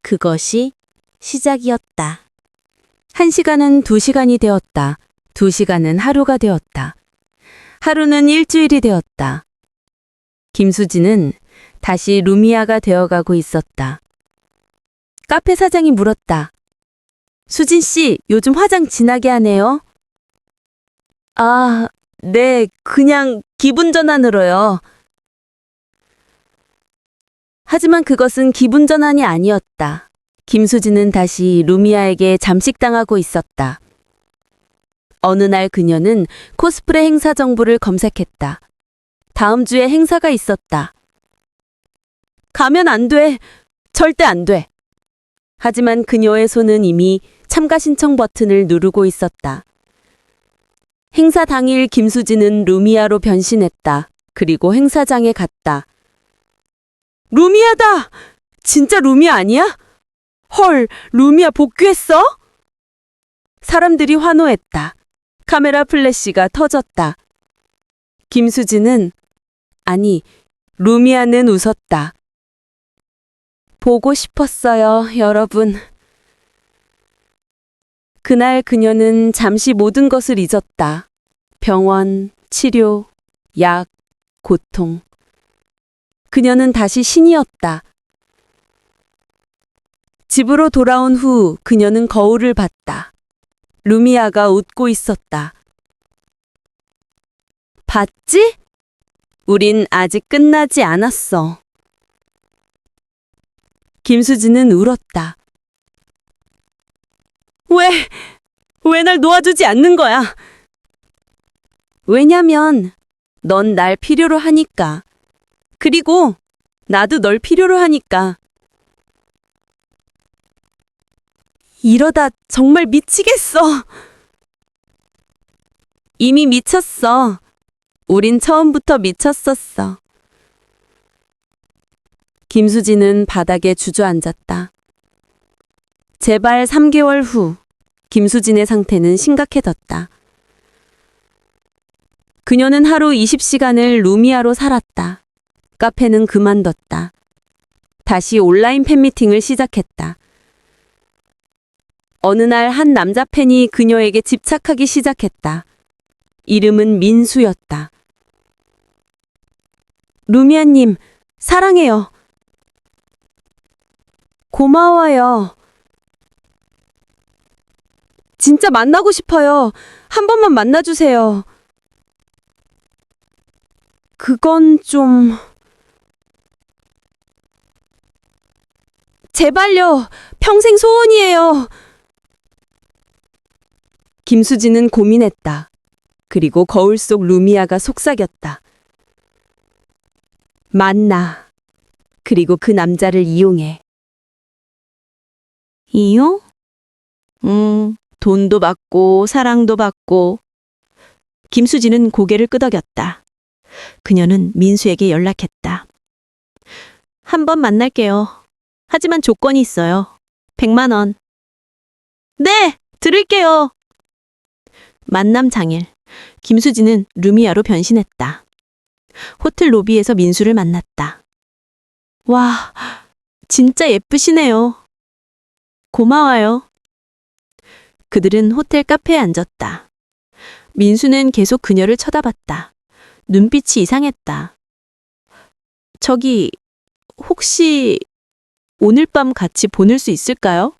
그것이 시작이었다. 1시간은 2시간이 되었다. 2시간은 하루가 되었다. 하루는 일주일이 되었다. 김수진은 다시 루미아가 되어가고 있었다. 카페 사장이 물었다. 수진 씨, 요즘 화장 진하게 하네요. 아, 네, 그냥 기분 전환으로요. 하지만 그것은 기분 전환이 아니었다. 김수진은 다시 루미아에게 잠식당하고 있었다. 어느 날 그녀는 코스프레 행사 정보를 검색했다. 다음 주에 행사가 있었다. 가면 안 돼. 절대 안 돼. 하지만 그녀의 손은 이미 참가 신청 버튼을 누르고 있었다. 행사 당일 김수진은 루미아로 변신했다. 그리고 행사장에 갔다. 루미아다! 진짜 루미아 아니야? 헐, 루미아 복귀했어? 사람들이 환호했다. 카메라 플래시가 터졌다. 김수진은, 아니, 루미아는 웃었다. 보고 싶었어요, 여러분. 그날 그녀는 잠시 모든 것을 잊었다. 병원, 치료, 약, 고통. 그녀는 다시 신이었다. 집으로 돌아온 후 그녀는 거울을 봤다. 루미아가 웃고 있었다. 봤지? 우린 아직 끝나지 않았어. 김수진은 울었다. 왜 날 놓아주지 않는 거야? 왜냐면 넌 날 필요로 하니까. 그리고 나도 널 필요로 하니까. 이러다 정말 미치겠어. 이미 미쳤어. 우린 처음부터 미쳤었어. 김수진은 바닥에 주저앉았다. 재발 3개월 후, 김수진의 상태는 심각해졌다. 그녀는 하루 20시간을 루미아로 살았다. 카페는 그만뒀다. 다시 온라인 팬미팅을 시작했다. 어느 날 한 남자 팬이 그녀에게 집착하기 시작했다. 이름은 민수였다. 루미아님, 사랑해요. 고마워요. 진짜 만나고 싶어요. 한 번만 만나주세요. 그건 좀... 제발요. 평생 소원이에요. 김수진은 고민했다. 그리고 거울 속 루미아가 속삭였다. 만나. 그리고 그 남자를 이용해. 이용? 돈도 받고 사랑도 받고. 김수진은 고개를 끄덕였다. 그녀는 민수에게 연락했다. 한 번 만날게요. 하지만 조건이 있어요. 100만 원. 네, 드릴게요. 만남 당일, 김수진은 루미아로 변신했다. 호텔 로비에서 민수를 만났다. 와, 진짜 예쁘시네요. 고마워요. 그들은 호텔 카페에 앉았다. 민수는 계속 그녀를 쳐다봤다. 눈빛이 이상했다. 저기, 혹시 오늘 밤 같이 보낼 수 있을까요?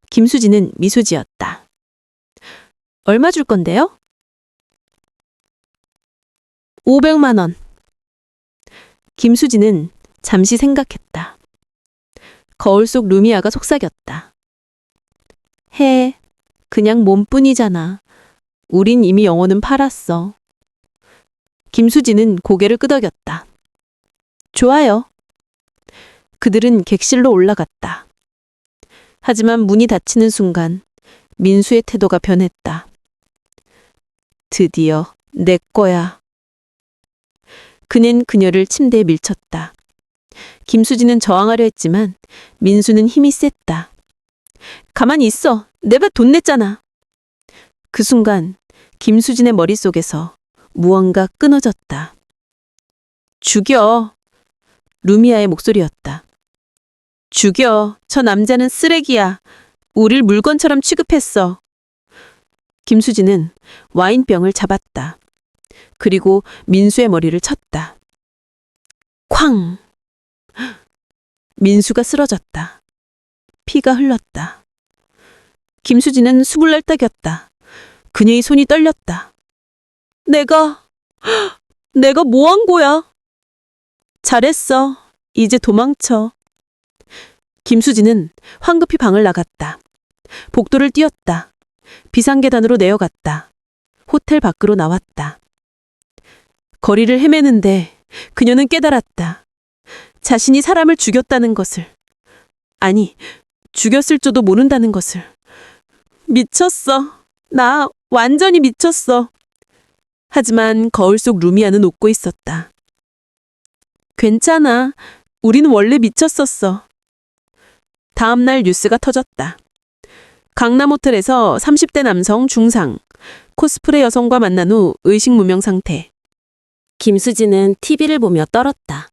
김수진은 미소 지었다. 얼마 줄 건데요? 500만 원. 김수진은 잠시 생각했다. 거울 속 루미아가 속삭였다. 해, 그냥 몸뿐이잖아. 우린 이미 영혼은 팔았어. 김수진은 고개를 끄덕였다. 좋아요. 그들은 객실로 올라갔다. 하지만 문이 닫히는 순간 민수의 태도가 변했다. 드디어 내 거야. 그는 그녀를 침대에 밀쳤다. 김수진은 저항하려 했지만 민수는 힘이 셌다. 가만히 있어. 내가 돈 냈잖아. 그 순간 김수진의 머릿속에서 무언가 끊어졌다. 죽여. 루미아의 목소리였다. 죽여. 저 남자는 쓰레기야. 우릴 물건처럼 취급했어. 김수진은 와인병을 잡았다. 그리고 민수의 머리를 쳤다. 쾅! 민수가 쓰러졌다. 피가 흘렀다. 김수진은 숨을 날딱였다. 그녀의 손이 떨렸다. 내가 뭐 한 거야? 잘했어. 이제 도망쳐. 김수진은 황급히 방을 나갔다. 복도를 뛰었다. 비상계단으로 내려갔다. 호텔 밖으로 나왔다. 거리를 헤매는데 그녀는 깨달았다. 자신이 사람을 죽였다는 것을. 아니, 죽였을 줄도 모른다는 것을. 미쳤어. 나 완전히 미쳤어. 하지만 거울 속 루미아는 웃고 있었다. 괜찮아. 우리는 원래 미쳤었어. 다음 날 뉴스가 터졌다. 강남 호텔에서 30대 남성 중상, 코스프레 여성과 만난 후 의식무명 상태. 김수진은 TV를 보며 떨었다.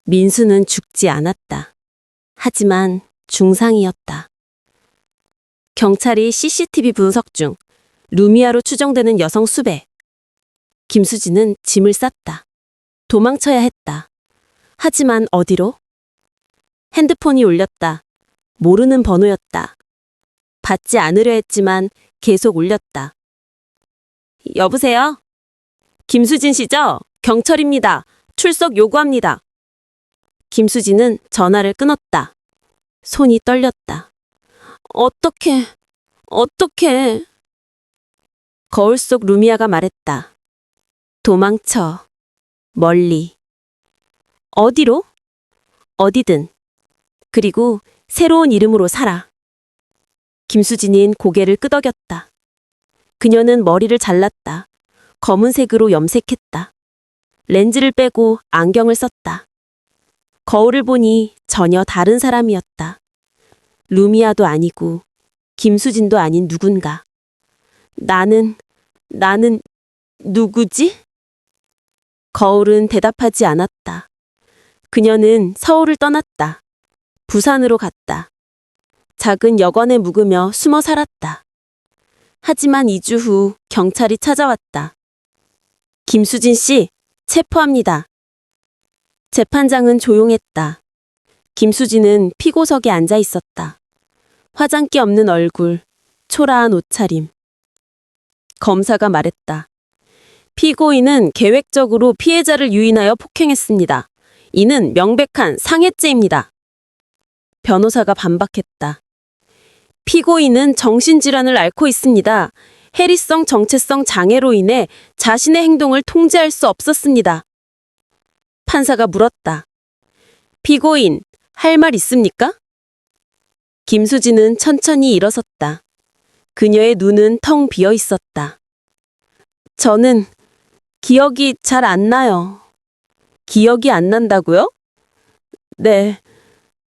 민수는 죽지 않았다. 하지만 중상이었다. 경찰이 CCTV 분석 중 루미아로 추정되는 여성 수배. 김수진은 짐을 쌌다. 도망쳐야 했다. 하지만 어디로? 핸드폰이 울렸다. 모르는 번호였다. 받지 않으려 했지만 계속 울렸다. 여보세요? 김수진 씨죠? 경찰입니다. 출석 요구합니다. 김수진은 전화를 끊었다. 손이 떨렸다. 어떡해. 거울 속 루미아가 말했다. 도망쳐. 멀리. 어디로? 어디든. 그리고 새로운 이름으로 살아. 김수진인 고개를 끄덕였다. 그녀는 머리를 잘랐다. 검은색으로 염색했다. 렌즈를 빼고 안경을 썼다. 거울을 보니 전혀 다른 사람이었다. 루미아도 아니고 김수진도 아닌 누군가. 나는 누구지? 거울은 대답하지 않았다. 그녀는 서울을 떠났다. 부산으로 갔다. 작은 여관에 묵으며 숨어 살았다. 하지만 2주 후 경찰이 찾아왔다. 김수진 씨, 체포합니다. 재판장은 조용했다. 김수진은 피고석에 앉아 있었다. 화장기 없는 얼굴, 초라한 옷차림. 검사가 말했다. 피고인은 계획적으로 피해자를 유인하여 폭행했습니다. 이는 명백한 상해죄입니다. 변호사가 반박했다. 피고인은 정신질환을 앓고 있습니다. 해리성 정체성 장애로 인해 자신의 행동을 통제할 수 없었습니다. 판사가 물었다. 피고인, 할 말 있습니까? 김수진은 천천히 일어섰다. 그녀의 눈은 텅 비어 있었다. 저는 기억이 잘 안 나요. 기억이 안 난다고요? 네.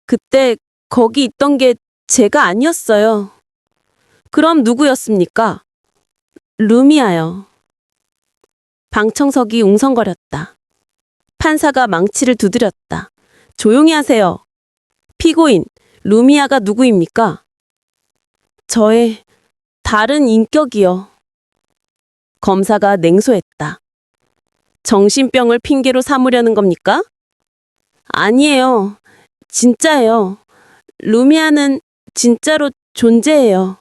그때 거기 있던 게 제가 아니었어요. 그럼 누구였습니까? 루미아요. 방청석이 웅성거렸다. 판사가 망치를 두드렸다. 조용히 하세요. 피고인, 루미아가 누구입니까? 저의 다른 인격이요. 검사가 냉소했다. 정신병을 핑계로 삼으려는 겁니까? 아니에요. 진짜예요. 루미아는 진짜로 존재해요.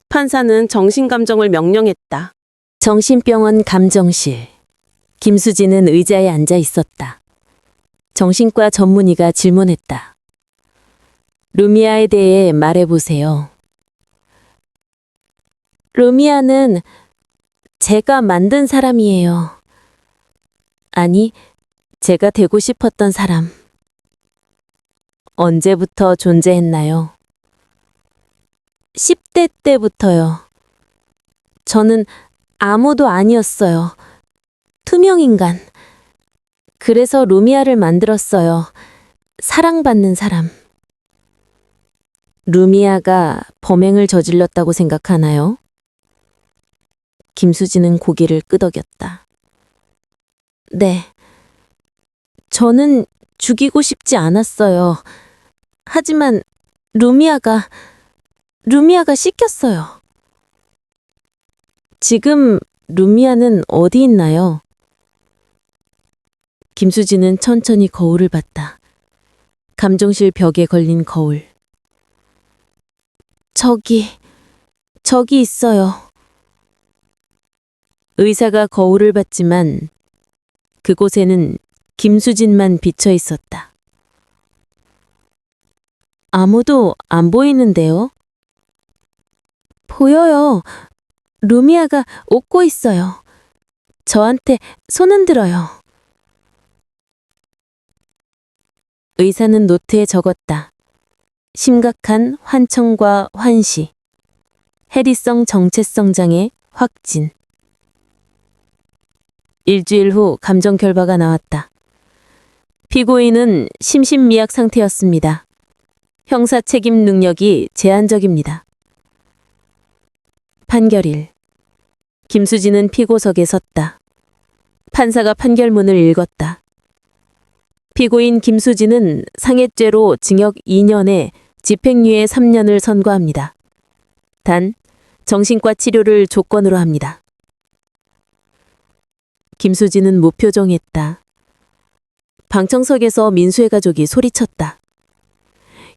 판사는 정신감정을 명령했다. 정신병원 감정실. 김수진은 의자에 앉아 있었다. 정신과 전문의가 질문했다. 루미아에 대해 말해보세요. 루미아는 제가 만든 사람이에요. 아니, 제가 되고 싶었던 사람. 언제부터 존재했나요? 10대 때부터요. 저는 아무도 아니었어요. 투명인간. 그래서 루미아를 만들었어요. 사랑받는 사람. 루미아가 범행을 저질렀다고 생각하나요? 김수진은 고개를 끄덕였다. 네. 저는 죽이고 싶지 않았어요. 하지만 루미아가 시켰어요. 지금 루미아는 어디 있나요? 김수진은 천천히 거울을 봤다. 감정실 벽에 걸린 거울. 저기 있어요. 의사가 거울을 봤지만 그곳에는 김수진만 비쳐 있었다. 아무도 안 보이는데요? 보여요. 루미아가 웃고 있어요. 저한테 손 흔들어요. 의사는 노트에 적었다. 심각한 환청과 환시. 해리성 정체성 장애 확진. 일주일 후 감정 결과가 나왔다. 피고인은 심신미약 상태였습니다. 형사 책임 능력이 제한적입니다. 판결일. 김수진은 피고석에 섰다. 판사가 판결문을 읽었다. 피고인 김수진은 상해죄로 징역 2년에 집행유예 3년을 선고합니다. 단, 정신과 치료를 조건으로 합니다. 김수진은 무표정했다. 방청석에서 민수의 가족이 소리쳤다.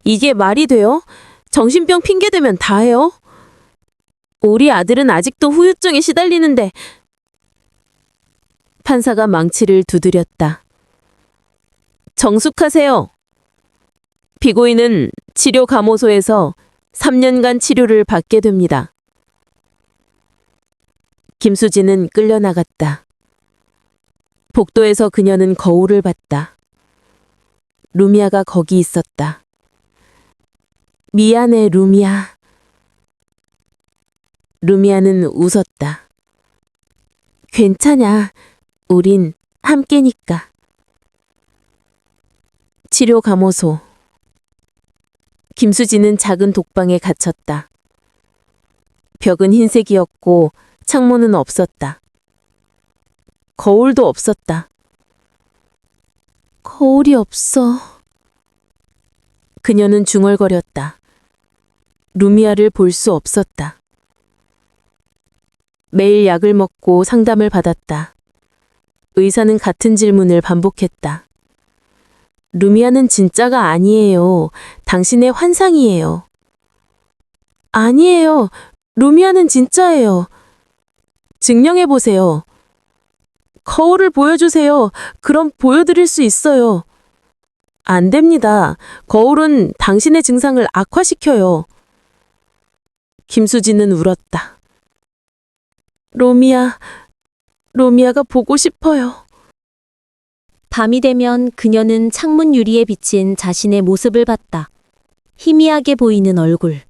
이게 말이 돼요? 정신병 핑계대면 다 해요? 우리 아들은 아직도 후유증에 시달리는데. 판사가 망치를 두드렸다. 정숙하세요. 피고인은 치료 감호소에서 3년간 치료를 받게 됩니다. 김수진은 끌려나갔다. 복도에서 그녀는 거울을 봤다. 루미아가 거기 있었다. 미안해, 루미아. 루미아는 웃었다. 괜찮아. 우린 함께니까. 치료 감호소. 김수진은 작은 독방에 갇혔다. 벽은 흰색이었고 창문은 없었다. 거울도 없었다. 거울이 없어. 그녀는 중얼거렸다. 루미아를 볼 수 없었다. 매일 약을 먹고 상담을 받았다. 의사는 같은 질문을 반복했다. 루미아는 진짜가 아니에요. 당신의 환상이에요. 아니에요. 루미아는 진짜예요. 증명해보세요. 거울을 보여주세요. 그럼 보여드릴 수 있어요. 안 됩니다. 거울은 당신의 증상을 악화시켜요. 김수진은 울었다. 로미아가 보고 싶어요. 밤이 되면 그녀는 창문 유리에 비친 자신의 모습을 봤다. 희미하게 보이는 얼굴.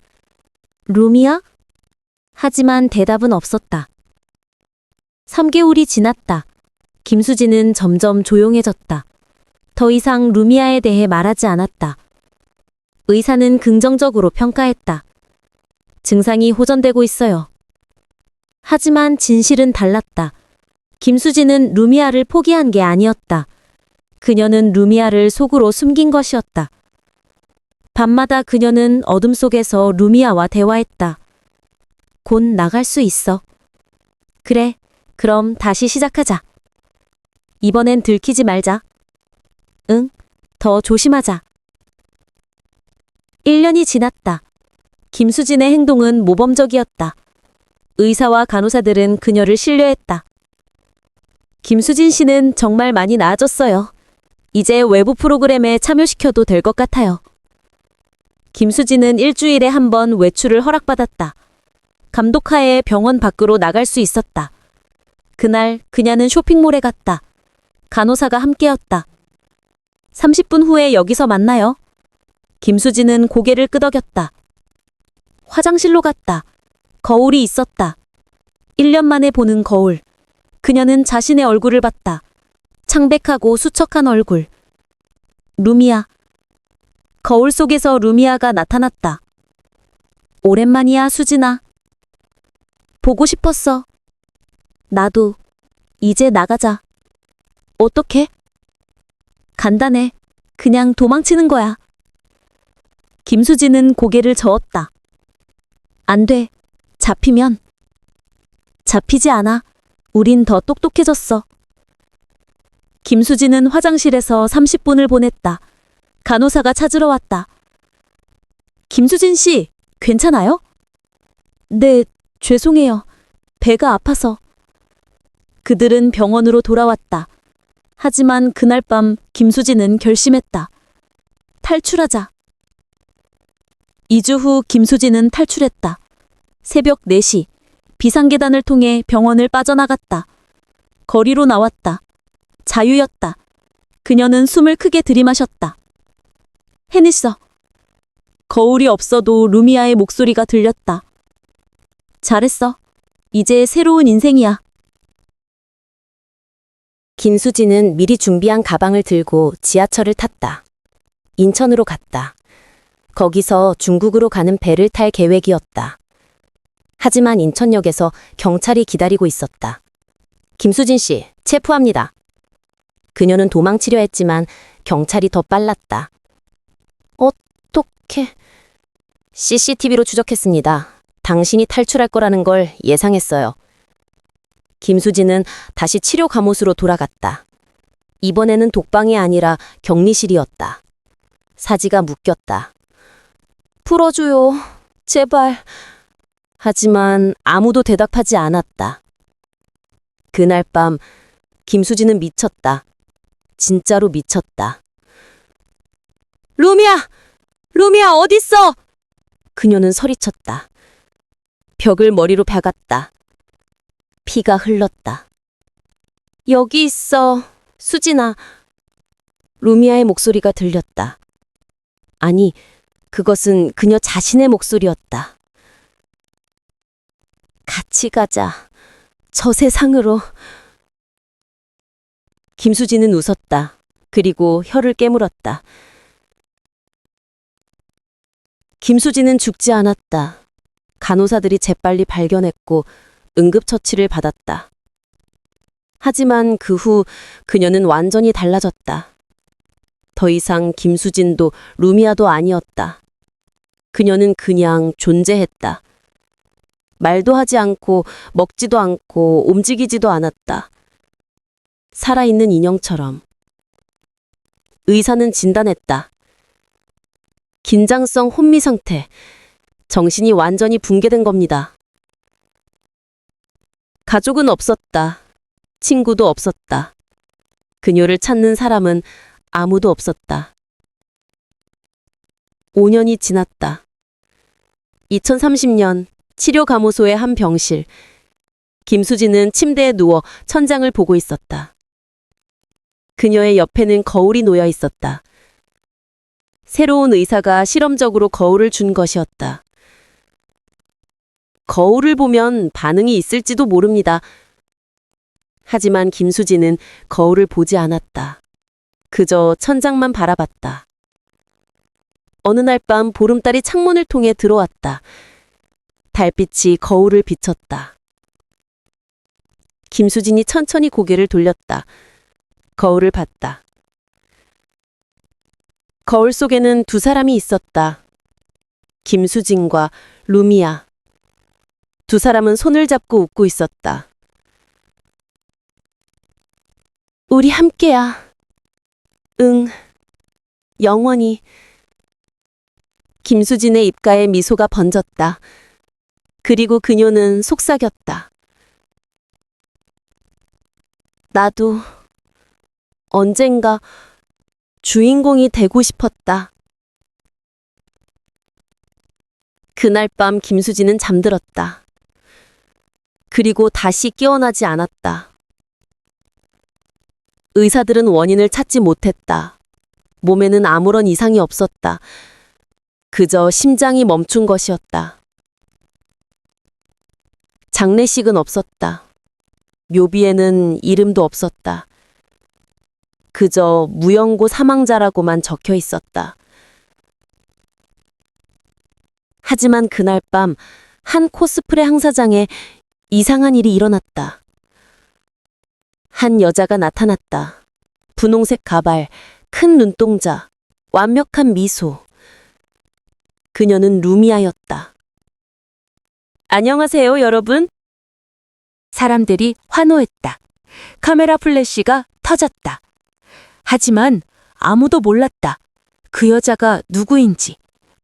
루미아? 하지만 대답은 없었다. 3개월이 지났다. 김수진은 점점 조용해졌다. 더 이상 루미아에 대해 말하지 않았다. 의사는 긍정적으로 평가했다. 증상이 호전되고 있어요. 하지만 진실은 달랐다. 김수진은 루미아를 포기한 게 아니었다. 그녀는 루미아를 속으로 숨긴 것이었다. 밤마다 그녀는 어둠 속에서 루미아와 대화했다. 곧 나갈 수 있어. 그래, 그럼 다시 시작하자. 이번엔 들키지 말자. 응, 더 조심하자. 1년이 지났다. 김수진의 행동은 모범적이었다. 의사와 간호사들은 그녀를 신뢰했다. 김수진 씨는 정말 많이 나아졌어요. 이제 외부 프로그램에 참여시켜도 될 것 같아요. 김수진은 일주일에 한 번 외출을 허락받았다. 감독하에 병원 밖으로 나갈 수 있었다. 그날 그녀는 쇼핑몰에 갔다. 간호사가 함께였다. 30분 후에 여기서 만나요. 김수진은 고개를 끄덕였다. 화장실로 갔다. 거울이 있었다. 1년 만에 보는 거울. 그녀는 자신의 얼굴을 봤다. 창백하고 수척한 얼굴. 루미아. 거울 속에서 루미아가 나타났다. 오랜만이야, 수진아. 보고 싶었어. 나도. 이제 나가자. 어떻게? 간단해. 그냥 도망치는 거야. 김수진은 고개를 저었다. 안 돼. 잡히면. 잡히지 않아. 우린 더 똑똑해졌어. 김수진은 화장실에서 30분을 보냈다. 간호사가 찾으러 왔다. 김수진 씨, 괜찮아요? 네, 죄송해요. 배가 아파서. 그들은 병원으로 돌아왔다. 하지만 그날 밤 김수진은 결심했다. 탈출하자. 2주 후 김수진은 탈출했다. 새벽 4시 비상계단을 통해 병원을 빠져나갔다. 거리로 나왔다. 자유였다. 그녀는 숨을 크게 들이마셨다. 해냈어. 거울이 없어도 루미아의 목소리가 들렸다. 잘했어. 이제 새로운 인생이야. 김수진은 미리 준비한 가방을 들고 지하철을 탔다. 인천으로 갔다. 거기서 중국으로 가는 배를 탈 계획이었다. 하지만 인천역에서 경찰이 기다리고 있었다. 김수진 씨, 체포합니다. 그녀는 도망치려 했지만 경찰이 더 빨랐다. 어떻게? CCTV로 추적했습니다. 당신이 탈출할 거라는 걸 예상했어요. 김수진은 다시 치료 감옷으로 돌아갔다. 이번에는 독방이 아니라 격리실이었다. 사지가 묶였다. 풀어줘요. 제발. 하지만 아무도 대답하지 않았다. 그날 밤 김수진은 미쳤다. 진짜로 미쳤다. 루미야! 루미야 어딨어? 그녀는 소리쳤다. 벽을 머리로 박았다. 피가 흘렀다. 여기 있어, 수진아. 루미아의 목소리가 들렸다. 아니, 그것은 그녀 자신의 목소리였다. 같이 가자. 저 세상으로. 김수진은 웃었다. 그리고 혀를 깨물었다. 김수진은 죽지 않았다. 간호사들이 재빨리 발견했고 응급처치를 받았다. 하지만 그 후 그녀는 완전히 달라졌다. 더 이상 김수진도 루미아도 아니었다. 그녀는 그냥 존재했다. 말도 하지 않고 먹지도 않고 움직이지도 않았다. 살아있는 인형처럼. 의사는 진단했다. 긴장성 혼미 상태. 정신이 완전히 붕괴된 겁니다. 가족은 없었다. 친구도 없었다. 그녀를 찾는 사람은 아무도 없었다. 5년이 지났다. 2030년 치료감호소의 한 병실. 김수진은 침대에 누워 천장을 보고 있었다. 그녀의 옆에는 거울이 놓여 있었다. 새로운 의사가 실험적으로 거울을 준 것이었다. 거울을 보면 반응이 있을지도 모릅니다. 하지만 김수진은 거울을 보지 않았다. 그저 천장만 바라봤다. 어느 날 밤 보름달이 창문을 통해 들어왔다. 달빛이 거울을 비쳤다. 김수진이 천천히 고개를 돌렸다. 거울을 봤다. 거울 속에는 두 사람이 있었다. 김수진과 루미아. 두 사람은 손을 잡고 웃고 있었다. 우리 함께야. 응, 영원히. 김수진의 입가에 미소가 번졌다. 그리고 그녀는 속삭였다. 나도 언젠가 주인공이 되고 싶었다. 그날 밤 김수진은 잠들었다. 그리고 다시 깨어나지 않았다. 의사들은 원인을 찾지 못했다. 몸에는 아무런 이상이 없었다. 그저 심장이 멈춘 것이었다. 장례식은 없었다. 묘비에는 이름도 없었다. 그저 무연고 사망자라고만 적혀 있었다. 하지만 그날 밤 한 코스프레 행사장에 이상한 일이 일어났다. 한 여자가 나타났다. 분홍색 가발, 큰 눈동자, 완벽한 미소. 그녀는 루미아였다. 안녕하세요, 여러분. 사람들이 환호했다. 카메라 플래시가 터졌다. 하지만 아무도 몰랐다. 그 여자가 누구인지,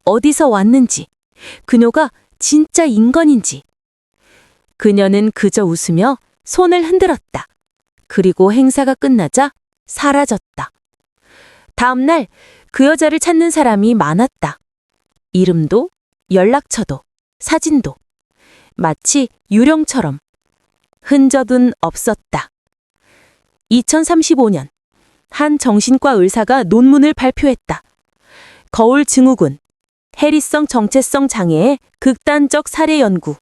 어디서 왔는지, 그녀가 진짜 인간인지. 그녀는 그저 웃으며 손을 흔들었다. 그리고 행사가 끝나자 사라졌다. 다음 날 그 여자를 찾는 사람이 많았다. 이름도, 연락처도, 사진도. 마치 유령처럼. 흔적은 없었다. 2035년 한 정신과 의사가 논문을 발표했다. 거울 증후군, 해리성 정체성 장애의 극단적 사례 연구.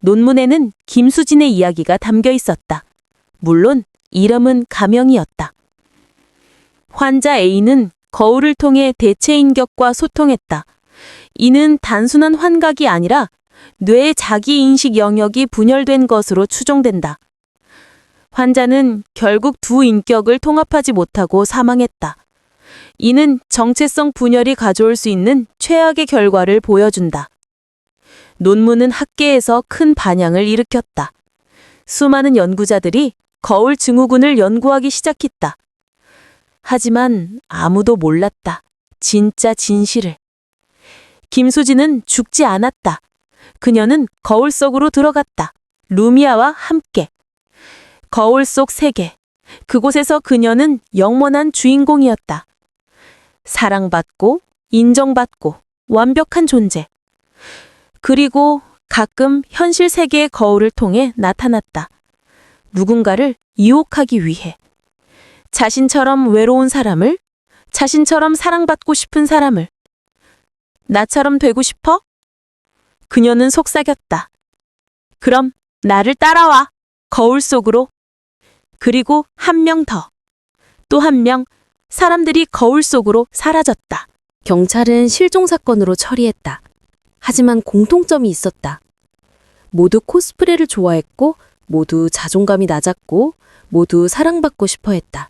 논문에는 김수진의 이야기가 담겨 있었다. 물론 이름은 가명이었다. 환자 A는 거울을 통해 대체 인격과 소통했다. 이는 단순한 환각이 아니라 뇌의 자기인식 영역이 분열된 것으로 추정된다. 환자는 결국 두 인격을 통합하지 못하고 사망했다. 이는 정체성 분열이 가져올 수 있는 최악의 결과를 보여준다. 논문은 학계에서 큰 반향을 일으켰다. 수많은 연구자들이 거울 증후군을 연구하기 시작했다. 하지만 아무도 몰랐다. 진짜 진실을. 김수진은 죽지 않았다. 그녀는 거울 속으로 들어갔다. 루미아와 함께. 거울 속 세계. 그곳에서 그녀는 영원한 주인공이었다. 사랑받고, 인정받고, 완벽한 존재. 그리고 가끔 현실 세계의 거울을 통해 나타났다. 누군가를 유혹하기 위해. 자신처럼 외로운 사람을, 자신처럼 사랑받고 싶은 사람을. 나처럼 되고 싶어? 그녀는 속삭였다. 그럼 나를 따라와. 거울 속으로. 그리고 한 명 더. 또 한 명. 사람들이 거울 속으로 사라졌다. 경찰은 실종 사건으로 처리했다. 하지만 공통점이 있었다. 모두 코스프레를 좋아했고, 모두 자존감이 낮았고, 모두 사랑받고 싶어 했다.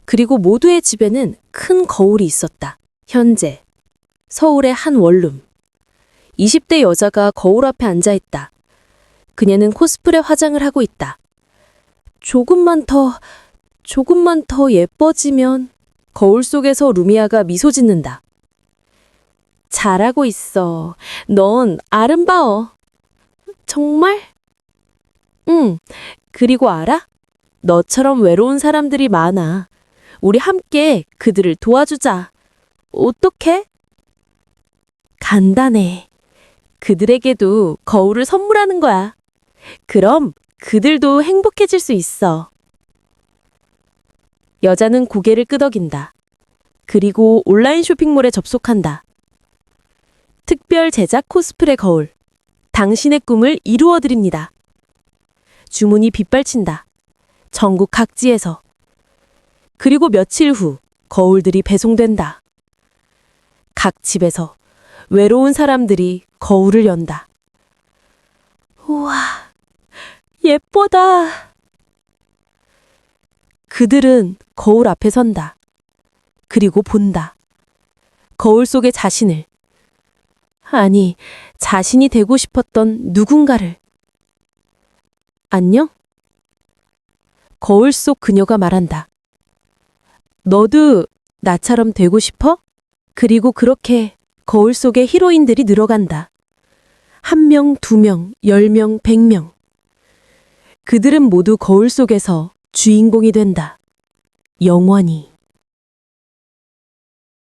그리고 모두의 집에는 큰 거울이 있었다. 현재 서울의 한 원룸. 20대 여자가 거울 앞에 앉아 있다. 그녀는 코스프레 화장을 하고 있다. 조금만 더 예뻐지면. 거울 속에서 루미아가 미소 짓는다. 잘하고 있어. 넌 아름다워. 정말? 응. 그리고 알아? 너처럼 외로운 사람들이 많아. 우리 함께 그들을 도와주자. 어떻게? 간단해. 그들에게도 거울을 선물하는 거야. 그럼 그들도 행복해질 수 있어. 여자는 고개를 끄덕인다. 그리고 온라인 쇼핑몰에 접속한다. 특별 제작 코스프레 거울. 당신의 꿈을 이루어 드립니다. 주문이 빗발친다. 전국 각지에서. 그리고 며칠 후 거울들이 배송된다. 각 집에서 외로운 사람들이 거울을 연다. 우와, 예쁘다. 그들은 거울 앞에 선다. 그리고 본다. 거울 속의 자신을. 아니, 자신이 되고 싶었던 누군가를. 안녕? 거울 속 그녀가 말한다. 너도 나처럼 되고 싶어? 그리고 그렇게 거울 속에 히로인들이 늘어간다. 1명, 2명, 10명, 100명. 그들은 모두 거울 속에서 주인공이 된다. 영원히.